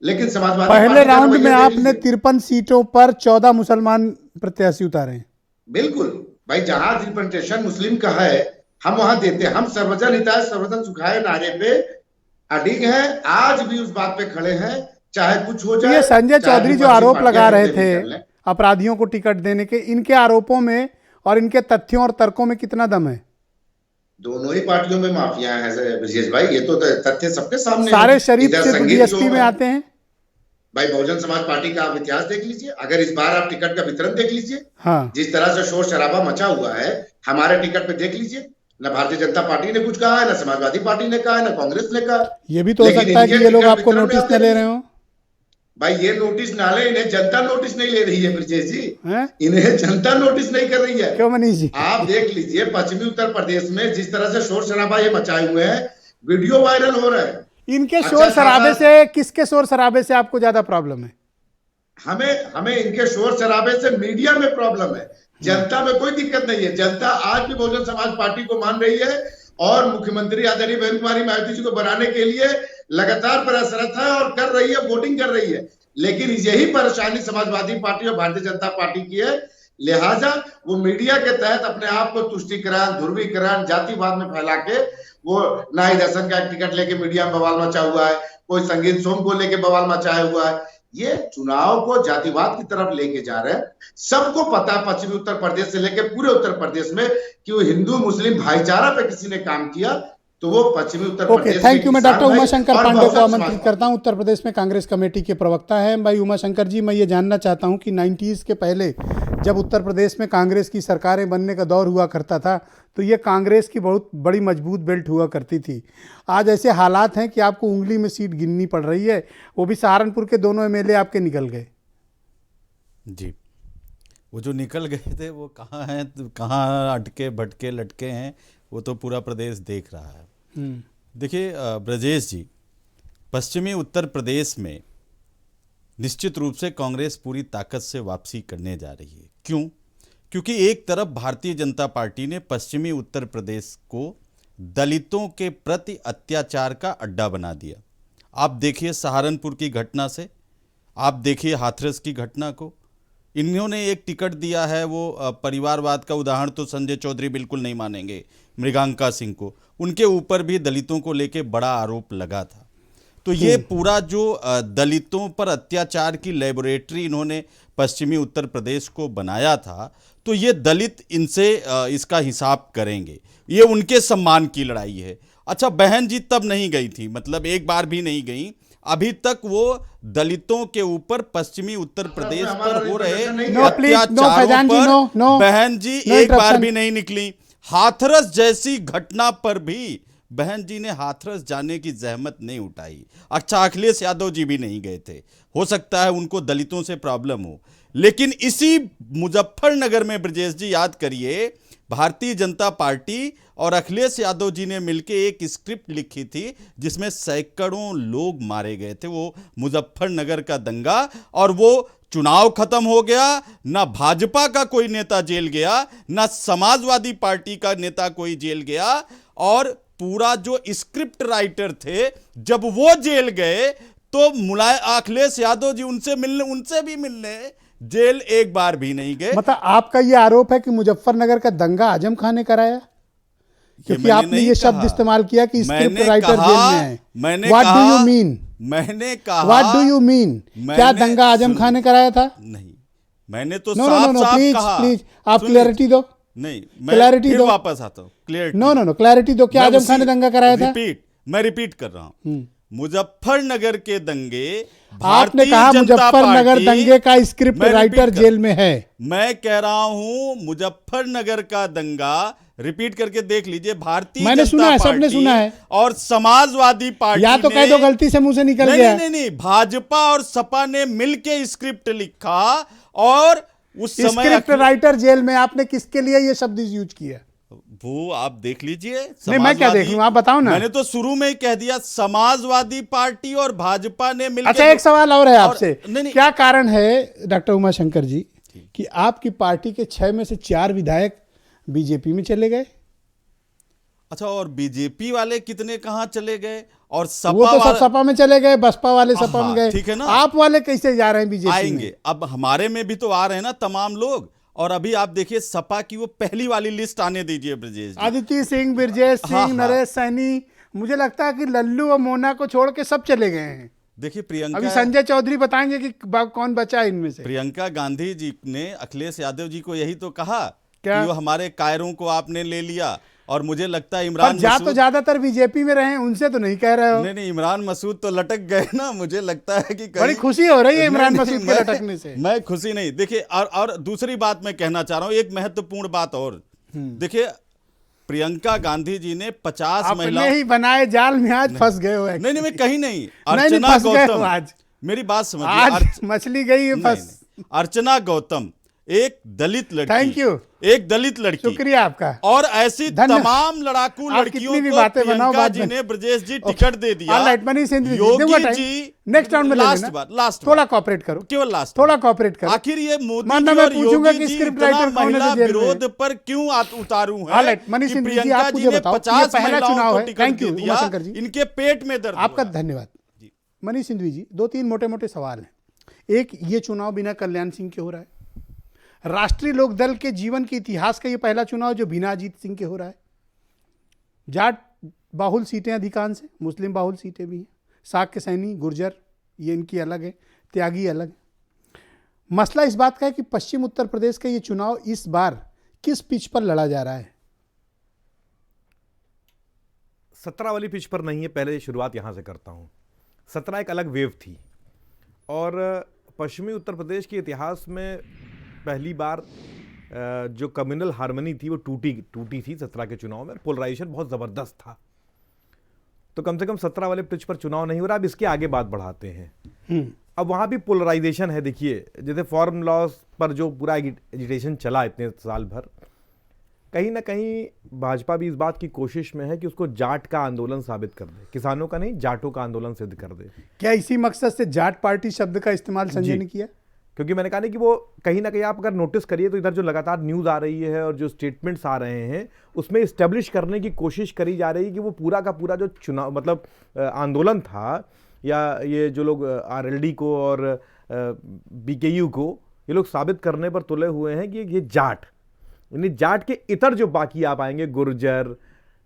E: लेकिन समाजवादी
A: पहले राउंड में आपने 53 सीटों पर 14 मुसलमान प्रत्याशी उतारे हैं।
E: बिल्कुल भाई, जहां रिप्रेजेंटेशन मुस्लिम का है हम वहां देते हैं। हम सर्वजन हिताय सर्वजन सुखाय नारे पे अडिग हैं, आज भी उस बात पे खड़े हैं, चाहे कुछ हो जाए।
A: ये संजय चौधरी जो आरोप लगा रहे थे, अपराधियों को टिकट देने के, इनके आरोपों में और इनके तथ्यों और तर्कों में कितना दम है?
E: दोनों ही पार्टियों में माफिया हैं ब्रजेश भाई, ये तो तथ्य सबके सामने
A: सारे
E: है।
A: शरीफ
E: इधर
A: सिर्फ
E: संगीत
A: बीएसपी
E: जो
A: में
E: है,
A: आते हैं।
E: भाई बहुजन समाज पार्टी का आप इतिहास देख लीजिए, अगर इस बार आप टिकट का वितरण देख लीजिए,
A: हाँ,
E: जिस तरह से शोर शराबा मचा हुआ है हमारे टिकट पे देख लीजिए, ना भारतीय जनता पार्टी ने कुछ कहा है, ना समाजवादी पार्टी ने कहा है, ना कांग्रेस ने कहा।
A: ये भी तो हो
E: लेकिन
A: सकता है कि
E: इनके
A: ये लोग
E: टिकट
A: आपको
E: वितरण में
A: नोटिस
E: आते
A: न ले
E: नहीं।
A: रहे हो।
E: भाई ये नोटिस ना ले, इन्हें जनता नोटिस नहीं ले रही है ब्रजेश जी,
A: हैं?
E: इन्हें जनता नोटिस नहीं कर रही है।
A: क्यों मनीष जी?
E: आप देख लीजिए पश्चिमी उत्तर प्रदेश में जिस तरह से शोर शराबा ये मचाए हुए हैं, वीडियो वायरल हो रहा है।
A: इनके
E: अच्छा
A: शोर शराबे
E: खासा-
A: से, किसके शोर शराबे से आपको ज्यादा प्रॉब्लम है?
E: हमें इनके शोर शराबे से मीडिया में प्रॉब्लम है, जनता में कोई दिक्कत नहीं है। जनता आज भी बहुजन समाज पार्टी को मान रही है और मुख्यमंत्री आदरणीय बहन कुमारी मायावती जी को बनाने के लिए लगातार प्रयासरत है और कर रही है, वोटिंग कर रही है। लेकिन यही परेशानी समाजवादी पार्टी और भारतीय जनता पार्टी की है, लिहाजा वो मीडिया के तहत अपने आप को तुष्टीकरण, ध्रुवीकरण, जातिवाद में फैला के वो नाई दर्शन का टिकट लेके मीडिया में बवाल मचा हुआ है, कोई संगीत सोम को लेके बवाल मचाया हुआ है। ये चुनाव को जातिवाद की तरफ लेके जा रहे हैं। सबको पता है पश्चिमी उत्तर प्रदेश से लेकर पूरे उत्तर प्रदेश में कि वो हिंदू मुस्लिम भाईचारा पे किसी ने काम किया तो वो पश्चिमी उत्तर
A: ओके,
E: प्रदेश
A: थैंक यू। मैं डॉक्टर उमाशंकर पांडे को आमंत्रित
E: आमंत्रित
A: करता हूं। उत्तर प्रदेश में कांग्रेस कमेटी के प्रवक्ता हैं भाई उमाशंकर जी। मैं ये जानना चाहता हूं कि 90s के पहले जब उत्तर प्रदेश में कांग्रेस की सरकारें बनने का दौर हुआ करता था तो ये कांग्रेस की बहुत बड़ी मजबूत बेल्ट हुआ करती थी। आज ऐसे हालात हैं कि आपको उंगली में सीट गिननी पड़ रही है, वो भी सहारनपुर के दोनों एमएलए आपके निकल गए।
F: जी, वो जो निकल गए थे वो कहाँ हैं, कहाँ अटके भटके लटके हैं, वो तो पूरा प्रदेश देख रहा है। देखिए ब्रजेश जी, पश्चिमी उत्तर प्रदेश में निश्चित रूप से कांग्रेस पूरी ताकत से वापसी करने जा रही है। क्यों? क्योंकि एक तरफ भारतीय जनता पार्टी ने पश्चिमी उत्तर प्रदेश को दलितों के प्रति अत्याचार का अड्डा बना दिया। आप देखिए सहारनपुर की घटना से, आप देखिए हाथरस की घटना को। इन्होंने एक टिकट दिया है, वो परिवारवाद का उदाहरण तो संजय चौधरी बिल्कुल नहीं मानेंगे, मृगांका सिंह को, उनके ऊपर भी दलितों को लेके बड़ा आरोप लगा था। तो ये पूरा जो दलितों पर अत्याचार की लेबोरेटरी इन्होंने पश्चिमी उत्तर प्रदेश को बनाया था, तो ये दलित इनसे इसका हिसाब करेंगे। ये उनके सम्मान की लड़ाई है। अच्छा, बहन जी तब नहीं गई थी, मतलब एक बार भी नहीं गई। अभी तक वो दलितों के ऊपर पश्चिमी उत्तर प्रदेश पर हो रहे अत्याचारों पर बहन जी एक बार भी नहीं निकली। हाथरस जैसी घटना पर भी बहन जी ने हाथरस जाने की जहमत नहीं उठाई। अच्छा, अखिलेश यादव जी भी नहीं गए थे, हो सकता है उनको दलितों से प्रॉब्लम हो। लेकिन इसी मुजफ्फरनगर में ब्रजेश जी याद करिए, भारतीय जनता पार्टी और अखिलेश यादव जी ने मिलकर एक स्क्रिप्ट लिखी थी जिसमें सैकड़ों लोग मारे गए थे। वो मुजफ्फरनगर का दंगा, और वो चुनाव खत्म हो गया, ना भाजपा का कोई नेता जेल गया, ना समाजवादी पार्टी का नेता कोई जेल गया, और पूरा जो स्क्रिप्ट राइटर थे जब वो जेल गए तो अखिलेश यादव जी उनसे भी मिलने जेल एक बार भी नहीं गए।
A: मतलब आपका ये आरोप है कि मुजफ्फरनगर का दंगा आजम खान ने कराया, क्योंकि आपने ये शब्द इस्तेमाल किया कि स्क्रिप्ट राइटर जेल में है। What do you mean?
F: मैंने कहा,
A: व्हाट डू यू मीन? क्या दंगा आजम खान ने कराया था?
F: नहीं, मैंने तो
A: नो
F: साफ
A: नो
F: साफ
A: प्लीज
F: कहा।
A: प्लीज आप क्लैरिटी दो।
F: नहीं,
A: क्लैरिटी
F: फिर
A: दो।
F: वापस आता हूं, क्लियरिटी।
A: नो क्लैरिटी दो। क्या आजम खान ने दंगा कराया था?
F: मैं रिपीट कर रहा हूं। मुजफ्फरनगर के दंगे,
A: आपने कहा मुजफ्फरनगर दंगे का स्क्रिप्ट राइटर जेल में है।
F: मैं कह रहा हूं मुजफ्फरनगर का दंगा, रिपीट करके देख लीजिए, भारतीय
A: मैंने सुना है,
F: जनता
A: सबने सुना है।
F: और समाजवादी पार्टी
A: या तो कह दो गलती से मुंह से निकल गया।
F: नहीं, भाजपा और सपा ने मिलकर स्क्रिप्ट लिखा, और उस समय
A: स्क्रिप्ट राइटर जेल में। आपने किसके लिए ये शब्द यूज किया?
F: वो आप देख लीजिए।
A: नहीं, मैं क्या देख लूं, आप बताओ ना।
F: मैंने तो शुरू में ही कह दिया, समाजवादी पार्टी और भाजपा ने मिलकर।
A: अच्छा, एक सवाल और है आपसे।
F: नहीं,
A: क्या कारण है डॉक्टर उमाशंकर जी कि आपकी पार्टी के 6 में से 4 विधायक बीजेपी में चले गए?
F: अच्छा, और बीजेपी वाले कितने कहां चले गए? और सपा
A: वो तो सब
F: वाले
A: सपा में चले गए, बसपा वाले सपा में गए,
F: ठीक है ना।
A: आप वाले कैसे जा रहे हैं बीजेपी में?
F: आएंगे, अब हमारे में भी तो आ रहे हैं ना तमाम लोग। और अभी आप देखिए सपा की वो पहली वाली लिस्ट आने दीजिए ब्रजेश जी।
A: आदित्य सिंह, ब्रजेश सिंह, नरेश सैनी, मुझे लगता है कि लल्लू और मोना को छोड़ के सब चले गए हैं।
F: देखिए
A: अभी
F: प्रियंका
A: संजय चौधरी बताएंगे कि कौन बचा है इनमें से।
F: प्रियंका गांधी जी ने अखिलेश यादव जी को यही तो कहा
A: क्या?
F: कि वो हमारे कायरों को आपने ले लिया, और मुझे लगता है
A: पर
F: इमरान
A: जा तो
F: मसूद
A: ज्यादातर बीजेपी में रहे हैं, उनसे तो नहीं कह रहे हो।
F: नहीं, इमरान मसूद तो लटक गए ना, मुझे लगता है कि
A: बड़ी खुशी हो रही है इमरान
F: नहीं,
A: मसूद के
F: मैं-
A: लटकने से।
F: मैं खुशी नहीं। देखिए और दूसरी बात मैं कहना चाह रहा हूं, एक महत्वपूर्ण बात और। देखिए प्रियंका गांधी जी ने 50
A: अपने
F: महिलाओं
A: ही बनाए जाल में आज फंस गए हो।
F: नहीं नहीं, मैं कहीं नहीं।
A: नहीं,
F: अर्चना
A: फंस गए हो
F: गौतम,
A: आज।
F: मेरी बात समझिए।
A: आज मछली गई है
F: नहीं,
A: फंस।
F: नहीं, अर्चना गौतम एक दलित लड़की,
A: थैंक यू,
F: एक दलित लड़की,
A: शुक्रिया आपका।
F: और ऐसी
A: धन्यवाद।
F: तमाम लड़ाकू
A: आप
F: लड़कियों
A: कितनी भी
F: को
A: बातें बनाओ,
F: प्रियंका
A: बाद
F: जी
A: में।
F: ने ब्रजेश जी टिकट दे दिया।
A: ऑलराइट, मनीष सिंह जी,
F: योगी
A: दूंगा टाइम।
F: जी
A: नेक्स्ट राउंड में ले
F: लास्ट
A: लेना।
F: बार, लास्ट
A: थोड़ा
F: बार।
A: कॉपरेट करो,
F: केवल लास्ट
A: थोड़ा
F: बार।
A: कॉपरेट करो।
F: आखिर ये मोदी
A: वरना
F: जी
A: मैं
F: और
A: पूछूंगा
F: योगी
A: कि
F: जी
A: स्क्रिप्ट
F: इतना
A: राइटर कौन है
F: महिला
A: जो जेल में है?
F: विरोध पर क्यों उतारू है
A: ऑलराइट, मनीष
F: कि
A: सिंह जी,
F: प्रियंका
A: आप
F: जी
A: मुझे
F: ने
A: बताओ,
F: 50
A: ये पहला
F: महिलाओं
A: चुनाव
F: को
A: है।
F: टिकट
A: थैंक
F: दे
A: यू
F: दिया,
A: उमाशंकर जी,
F: इनके पेट में दर्द हो
A: आपका
F: रहा है।
A: धन्यवाद। मनीष सिंधवी जी, 2-3 मोटे मोटे सवाल हैं। एक, ये चुनाव बिना कल्याण सिंह के हो रहा है। राष्ट्रीय लोकदल के जीवन के इतिहास का ये पहला चुनाव जो बिना अजीत सिंह के हो रहा है। जाट बाहुल सीटें अधिकांश हैं, मुस्लिम बाहुल सीटें भी हैं। साग के सैनी, गुर्जर, ये इनकी अलग है, त्यागी अलग है। मसला इस बात का है कि पश्चिम उत्तर प्रदेश का ये चुनाव इस बार किस पिच पर लड़ा जा रहा है?
G: 17 वाली पिच पर नहीं है। पहले शुरुआत यहाँ से करता हूँ। 17 एक अलग वेव थी, और पश्चिमी उत्तर प्रदेश के इतिहास में पहली बार जो कम्युनल हार्मनी थी वो टूटी थी 17 के चुनाव में। पोलराइजेशन बहुत ज़बरदस्त था। तो कम से कम 17 वाले पिच पर चुनाव नहीं हो रहा। अब इसके आगे बात बढ़ाते हैं। अब वहाँ भी पोलराइजेशन है। देखिए, जैसे फॉर्म लॉस पर जो पूरा एजिटेशन चला इतने साल भर, कहीं ना कहीं भाजपा भी इस बात की कोशिश में है कि उसको जाट का आंदोलन साबित कर दे, किसानों का नहीं, जाटों का आंदोलन सिद्ध कर दे।
A: क्या इसी मकसद से जाट पार्टी शब्द का इस्तेमाल संजय ने किया?
G: क्योंकि मैंने कहा नहीं कि वो कहीं ना कहीं आप अगर नोटिस करिए तो इधर जो लगातार न्यूज़ आ रही है और जो स्टेटमेंट्स आ रहे हैं उसमें इस्टेब्लिश करने की कोशिश करी जा रही है कि वो पूरा का पूरा जो चुनाव मतलब आंदोलन था, या ये जो लोग आरएलडी को और बीकेयू को ये लोग साबित करने पर तुले हुए हैं कि ये जाट, यानी जाट के इतर जो बाकी आप आएंगे, गुर्जर,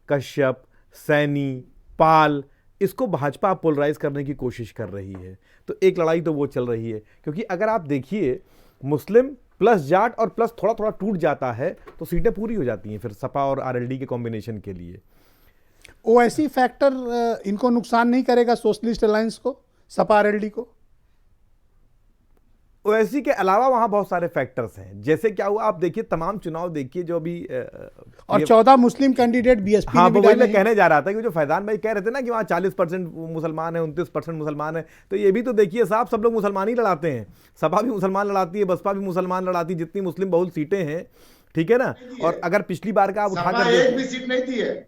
G: कश्यप, सैनी, पाल, इसको भाजपा पोलराइज करने की कोशिश कर रही है। तो एक लड़ाई तो वो चल रही है, क्योंकि अगर आप देखिए मुस्लिम प्लस जाट और प्लस थोड़ा थोड़ा टूट जाता है तो सीटें पूरी हो जाती हैं फिर सपा और आरएलडी के कॉम्बिनेशन के लिए।
A: ओवैसी फैक्टर इनको नुकसान नहीं करेगा, सोशलिस्ट अलायंस को, सपा आरएलडी को?
G: ओवैसी के अलावा वहां बहुत सारे फैक्टर्स हैं। जैसे क्या हुआ, आप देखिए तमाम चुनाव देखिए जो अभी
A: और 14 मुस्लिम कैंडिडेट बीएसपी
G: हाँ,
A: ने भी
G: वही
A: डाले
G: मैं
A: हैं।
G: कहने जा रहा था कि जो फैजान भाई कह रहे थे ना कि वहाँ 40% मुसलमान है, 29% मुसलमान है, तो ये भी तो देखिए साहब, सब लोग मुसलमान ही लड़ाते हैं। सपा भी मुसलमान लड़ाती है, बसपा भी मुसलमान लड़ाती है, जितनी मुस्लिम बहुल सीटें हैं, ठीक है ना। और अगर पिछली बार का आप
E: सपा
G: उठाकर
E: एक भी सीट नहीं दी है।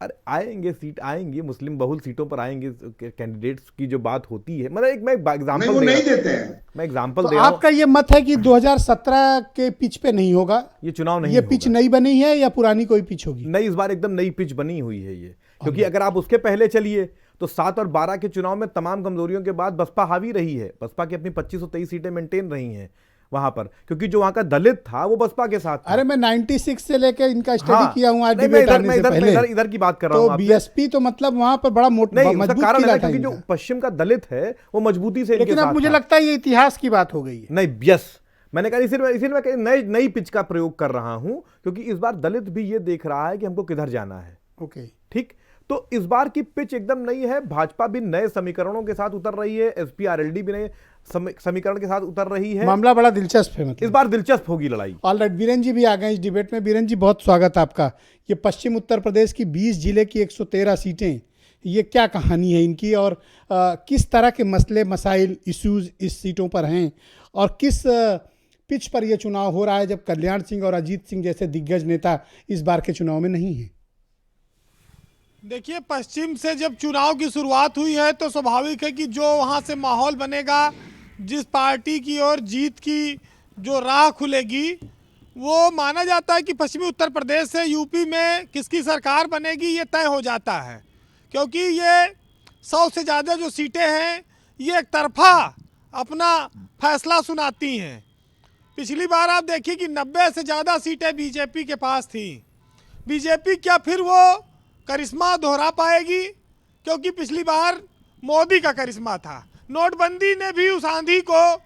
G: अरे आएंगे, सीट आएंगे, मुस्लिम बहुल सीटों पर आएंगे कैंडिडेट्स की जो बात होती है। मतलब मैं
E: नहीं,
G: एग्जांपल
E: वो
G: दे
E: नहीं
G: रहा हूं।
E: देते हैं।
G: मैं एग्जांपल
A: तो
G: दे रहा हूं।
A: आपका ये मत है कि 2017 के पिच पे नहीं होगा,
G: ये चुनाव नहीं
A: ये पिच
G: होगा।
A: नई बनी है या पुरानी कोई पिच होगी?
G: नई, इस बार एकदम नई पिच बनी हुई है ये। क्योंकि अगर आप उसके पहले चलिए तो 7 और 12 के चुनाव में तमाम कमजोरियों के बाद बसपा हावी रही है। बसपा की अपनी 25 और 23 सीटें मेंटेन रही हैं वहां पर, क्योंकि जो वहां का दलित था वो बसपा के साथ था।
A: अरे मैं 96 से लेके इनका स्टडी
G: हाँ,
A: किया हूँ आज
G: नहीं,
A: डिबेट आने से पहले।
G: इधर की बात कर रहा
A: तो
G: हूं आपसे।
A: बीएसपी तो मतलब वहां पर बड़ा
G: नहीं, उसका
A: मजबूत
G: कारण
A: किला
G: है
A: था
G: क्योंकि जो
A: इनका।
G: पश्चिम का दलित है वो मजबूती से इनके
A: लेकिन
G: साथ
A: अब मुझे
G: था।
A: लगता है ये इतिहास की बात हो गई है।
G: नहीं, यस, मैंने कहा इसीलिए मैं नई पिच का प्रयोग कर रहा हूं, क्योंकि इस बार दलित भी ये देख रहा है कि हमको किधर जाना है।
A: ओके,
G: ठीक, तो इस बार की पिच एकदम नई है। भाजपा भी नए समीकरणों के साथ उतर रही है, एसपी आरएलडी भी नए समीकरण के साथ उतर रही है।
A: मामला बड़ा दिलचस्प है
G: इस
A: मतलब।
G: बार दिलचस्प होगी लड़ाई।
A: ऑलराइट, बीरेन जी भी आ गए इस डिबेट में। बीरेन जी, बहुत स्वागत आपका। ये पश्चिम उत्तर प्रदेश की 20 जिले की 113 सीटें, ये क्या कहानी है इनकी, और किस तरह के मसले मसाइल इश्यूज इस सीटों पर हैं, और किस पिच पर यह चुनाव हो रहा है जब कल्याण सिंह और अजीत सिंह जैसे दिग्गज नेता इस बार के चुनाव में नहीं हैं?
H: देखिए, पश्चिम से जब चुनाव की शुरुआत हुई है तो स्वाभाविक है कि जो वहाँ से माहौल बनेगा, जिस पार्टी की ओर जीत की जो राह खुलेगी, वो माना जाता है कि पश्चिमी उत्तर प्रदेश से यूपी में किसकी सरकार बनेगी ये तय हो जाता है। क्योंकि ये 100 से ज़्यादा जो सीटें हैं ये एक तरफा अपना फैसला सुनाती हैं। पिछली बार आप देखिए कि 90 से ज़्यादा सीटें बीजेपी के पास थी। बीजेपी क्या फिर वो करिश्मा दोहरा पाएगी? क्योंकि पिछली बार मोदी का करिश्मा था। नोटबंदी ने भी उस आंधी को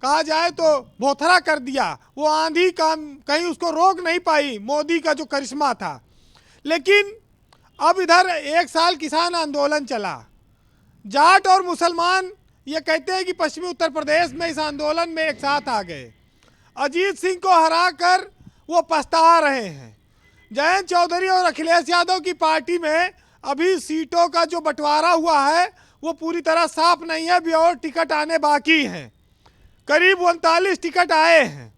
H: कहा जाए तो भोथरा कर दिया। वो आंधी का कहीं उसको रोक नहीं पाई, मोदी का जो करिश्मा था। लेकिन अब इधर 1 साल किसान आंदोलन चला। जाट और मुसलमान ये कहते हैं कि पश्चिमी उत्तर प्रदेश में इस आंदोलन में एक साथ आ गए। अजीत सिंह को हराकर वो पछता रहे हैं। जयंत चौधरी और अखिलेश यादव की पार्टी में अभी सीटों का जो बंटवारा हुआ है वो पूरी तरह साफ नहीं है, अभी और टिकट आने बाकी हैं। करीब 39 टिकट आए हैं।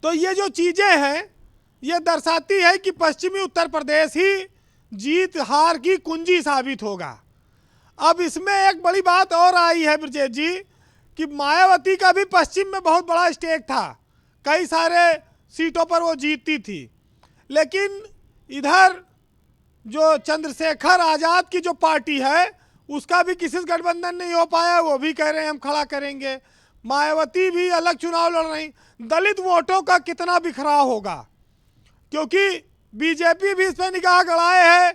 H: तो ये जो चीज़ें हैं ये दर्शाती है कि पश्चिमी उत्तर प्रदेश ही जीत हार की कुंजी साबित होगा। अब इसमें एक बड़ी बात और आई है ब्रजेश जी कि मायावती का भी पश्चिम में बहुत बड़ा स्टेक था, कई सारे सीटों पर वो जीतती थी। लेकिन इधर जो चंद्रशेखर आज़ाद की जो पार्टी है उसका भी किसी से गठबंधन नहीं हो पाया, वो भी कह रहे हैं हम खड़ा करेंगे। मायावती भी अलग चुनाव लड़ रही। दलित वोटों का कितना बिखराव होगा, क्योंकि बीजेपी भी इस पर निगाह गड़ाए है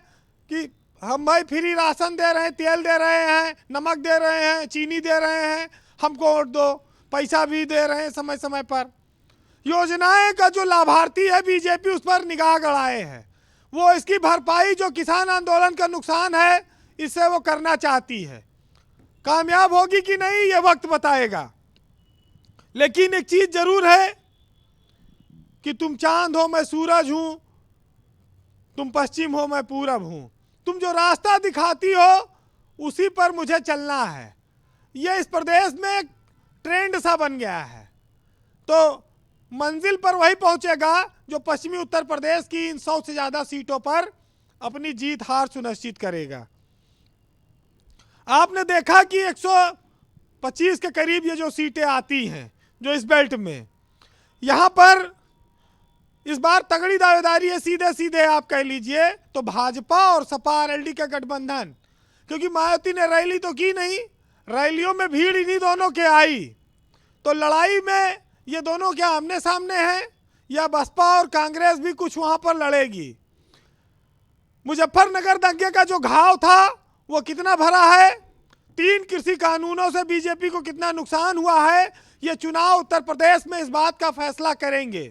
H: कि हम भाई फ्री राशन दे रहे हैं, तेल दे रहे हैं, नमक दे रहे हैं, चीनी दे रहे हैं, हमको वोट दो, पैसा भी दे रहे हैं समय समय पर। योजनाएं का जो लाभार्थी है बीजेपी उस पर निगाह गड़ाए है। वो इसकी भरपाई जो किसान आंदोलन का नुकसान है इससे वो करना चाहती है। कामयाब होगी कि नहीं ये वक्त बताएगा। लेकिन एक चीज जरूर है कि तुम चांद हो मैं सूरज हूं, तुम पश्चिम हो मैं पूरब हूं। तुम जो रास्ता दिखाती हो उसी पर मुझे चलना है। ये इस प्रदेश में एक ट्रेंड सा बन गया है। तो मंजिल पर वही पहुंचेगा जो पश्चिमी उत्तर प्रदेश की इन 100 से ज़्यादा सीटों पर अपनी जीत हार सुनिश्चित करेगा। आपने देखा कि 125 के करीब ये जो सीटें आती हैं जो इस बेल्ट में, यहाँ पर इस बार तगड़ी दावेदारी है। सीधे सीधे आप कह लीजिए तो भाजपा और सपा आरएलडी का गठबंधन, क्योंकि मायावती ने रैली तो की नहीं, रैलियों में भीड़ इन्हीं दोनों के आई। तो लड़ाई में ये दोनों क्या आमने सामने हैं या बसपा और कांग्रेस भी कुछ वहाँ पर लड़ेगी। मुजफ्फरनगर दंगे का जो घाव था वो कितना भरा है, 3 कृषि कानूनों से बीजेपी को कितना नुकसान हुआ है, ये चुनाव उत्तर प्रदेश में इस बात का फैसला करेंगे।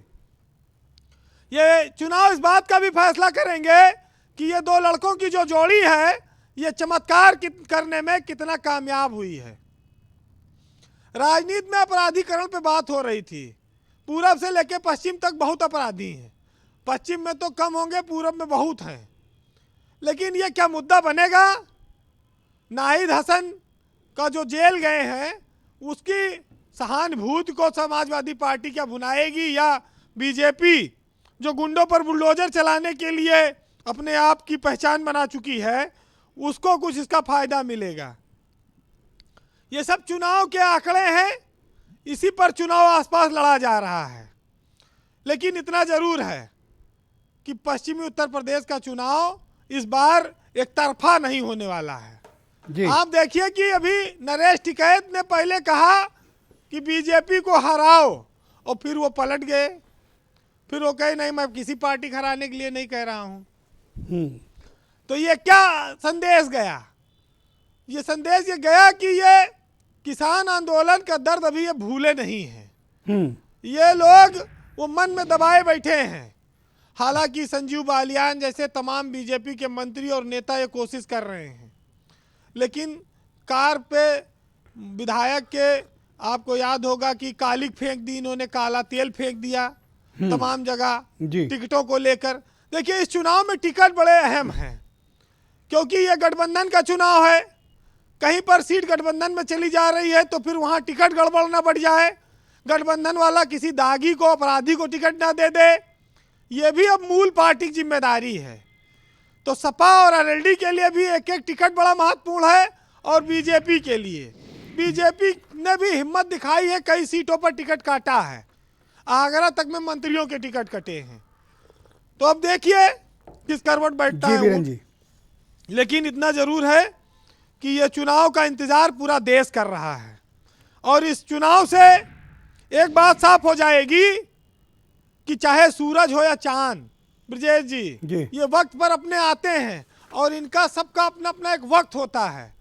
H: ये चुनाव इस बात का भी फैसला करेंगे कि ये 2 लड़कों की जो जोड़ी है ये चमत्कार करने में कितना कामयाब हुई है। राजनीति में अपराधीकरण पे बात हो रही थी। पूरब से लेकर पश्चिम तक बहुत अपराधी हैं। पश्चिम में तो कम होंगे, पूरब में बहुत हैं। लेकिन ये क्या मुद्दा बनेगा? नाहिद हसन का जो जेल गए हैं उसकी सहानुभूति को समाजवादी पार्टी क्या भुनाएगी, या बीजेपी जो गुंडों पर बुलडोजर चलाने के लिए अपने आप की पहचान बना चुकी है उसको कुछ इसका फायदा मिलेगा? ये सब चुनाव के आंकड़े हैं, इसी पर चुनाव आसपास लड़ा जा रहा है। लेकिन इतना जरूर है कि पश्चिमी उत्तर प्रदेश का चुनाव इस बार एक तरफा नहीं होने वाला है।
A: जी।
H: आप देखिए कि अभी नरेश टिकैत ने पहले कहा कि बीजेपी को हराओ और फिर वो पलट गए। फिर वो कहे नहीं मैं किसी पार्टी को हराने के लिए नहीं कह रहा हूँ। तो ये क्या संदेश गया? ये संदेश ये गया कि ये किसान आंदोलन का दर्द अभी ये भूले नहीं हैं। ये लोग वो मन में दबाए बैठे हैं। हालांकि संजीव बालियान जैसे तमाम बीजेपी के मंत्री और नेता ये कोशिश कर रहे हैं, लेकिन कार पे विधायक के आपको याद होगा कि कालिक फेंक दी इन्होंने, काला तेल फेंक दिया तमाम जगह टिकटों को लेकर। देखिए इस चुनाव में टिकट बड़े अहम हैं, क्योंकि ये गठबंधन का चुनाव है। कहीं पर सीट गठबंधन में चली जा रही है तो फिर वहाँ टिकट गड़बड़ ना बढ़ जाए, गठबंधन वाला किसी दागी को, अपराधी को टिकट ना दे दे, ये भी अब मूल पार्टी की जिम्मेदारी है। तो सपा और आरएलडी के लिए भी एक एक टिकट बड़ा महत्वपूर्ण है, और बीजेपी के लिए, बीजेपी ने भी हिम्मत दिखाई है, कई सीटों पर टिकट काटा है, आगरा तक में मंत्रियों के टिकट कटे हैं। तो अब देखिए किस करवट बैठता है वो। लेकिन इतना जरूर है कि ये चुनाव का इंतजार पूरा देश कर रहा है, और इस चुनाव से एक बात साफ हो जाएगी कि चाहे सूरज हो या चांद, ब्रजेश जी, ये वक्त पर अपने आते हैं और इनका सबका अपना अपना एक वक्त होता है।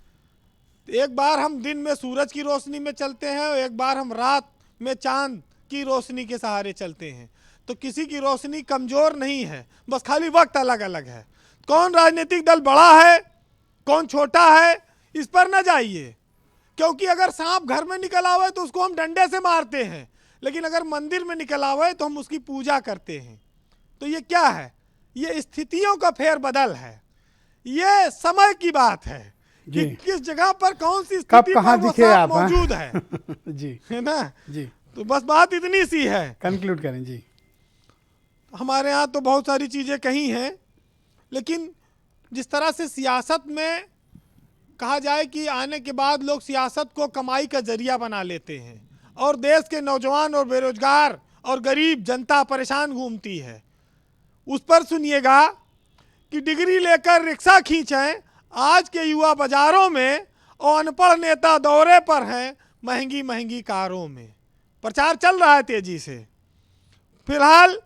H: तो एक बार हम दिन में सूरज की रोशनी में चलते हैं और एक बार हम रात में चांद की रोशनी के सहारे चलते हैं। तो किसी की रोशनी कमजोर नहीं है, बस खाली वक्त अलग अलग है। कौन राजनीतिक दल बड़ा है कौन छोटा है इस पर ना जाइए, क्योंकि अगर सांप घर में निकल आवे तो उसको हम डंडे से मारते हैं, लेकिन अगर मंदिर में निकल आवे तो हम उसकी पूजा करते हैं। तो ये क्या है? ये स्थितियों का फेरबदल है, ये समय की बात है कि किस जगह पर कौन सी स्थिति
A: कहाँ
H: पर वो
A: दिखे
H: सांप
A: आप, हाँ?
H: मौजूद है।
A: जी
H: है ना?
A: जी,
H: तो बस बात इतनी सी है।
A: कंक्लूड करें जी।
H: हमारे यहाँ तो बहुत सारी चीज़ें कही हैं, लेकिन जिस तरह से सियासत में कहा जाए कि आने के बाद लोग सियासत को कमाई का जरिया बना लेते हैं और देश के नौजवान और बेरोजगार और गरीब जनता परेशान घूमती है, उस पर सुनिएगा कि डिग्री लेकर रिक्शा खींचें आज के युवा बाजारों में और अनपढ़ नेता दौरे पर हैं महंगी महंगी कारों में। प्रचार चल रहा है तेजी से। फिलहाल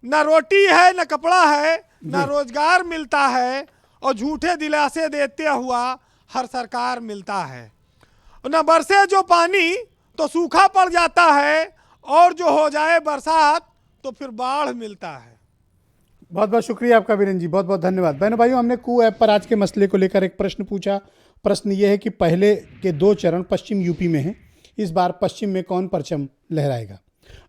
H: न रोटी है न कपड़ा है न रोजगार मिलता है और झूठे दिलासे देते हुआ हर सरकार मिलता है। न बरसे जो पानी तो सूखा पड़ जाता है और जो हो जाए बरसात तो फिर बाढ़ मिलता है।
A: बहुत बहुत शुक्रिया आपका वीरेंद्र जी, बहुत बहुत धन्यवाद। बहनों भाइयों, हमने कू ऐप पर आज के मसले को लेकर एक प्रश्न पूछा। प्रश्न ये है कि पहले के 2 चरण पश्चिम यूपी में हैं, इस बार पश्चिम में कौन परचम लहराएगा।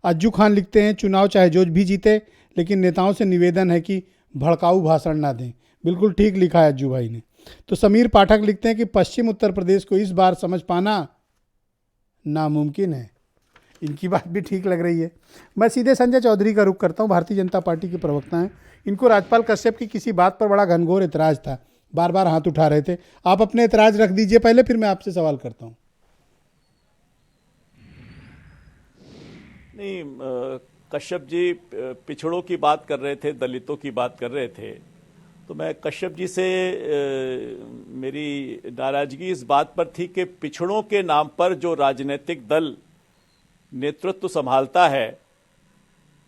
A: अज्जू खान लिखते हैं, चुनाव चाहे जो भी जीते लेकिन नेताओं से निवेदन है कि भड़काऊ भाषण ना दें। बिल्कुल ठीक लिखा है अज्जू भाई ने। तो समीर पाठक लिखते हैं कि पश्चिम उत्तर प्रदेश को इस बार समझ पाना नामुमकिन है। इनकी बात भी ठीक लग रही है। मैं सीधे संजय चौधरी का रुख करता हूं, भारतीय जनता पार्टी के प्रवक्ता हैं। इनको राजपाल कश्यप की किसी बात पर बड़ा घनघोर एतराज़ था, बार बार हाथ उठा रहे थे। आप अपने एतराज़ रख दीजिए पहले, फिर मैं आपसे सवाल करता हूँ।
C: नहीं, कश्यप जी पिछड़ों की बात कर रहे थे, दलितों की बात कर रहे थे, तो मैं कश्यप जी से मेरी नाराजगी इस बात पर थी कि पिछड़ों के नाम पर जो राजनीतिक दल नेतृत्व संभालता है,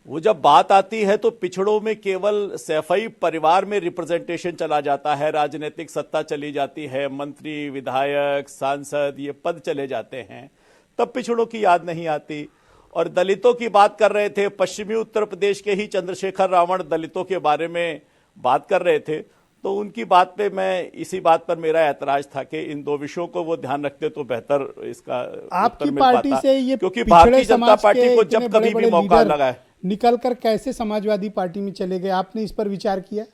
C: वो जब बात आती है तो पिछड़ों में केवल सैफई परिवार में रिप्रेजेंटेशन चला जाता है, राजनीतिक सत्ता चली जाती है, मंत्री विधायक सांसद ये पद चले जाते हैं, तब पिछड़ों की याद नहीं आती। और दलितों की बात कर रहे थे, पश्चिमी उत्तर प्रदेश के ही चंद्रशेखर रावण दलितों के बारे में बात कर रहे थे, तो उनकी बात पे मैं इसी बात पर मेरा ऐतराज था कि इन 2 विषयों को वो ध्यान रखते तो बेहतर इसका
A: आपकी पार्टी से ये
C: क्योंकि भारतीय जनता पार्टी को जब कभी भी मौका लगा है
A: निकलकर कैसे समाजवादी पार्टी में चले गए, आपने इस पर विचार किया?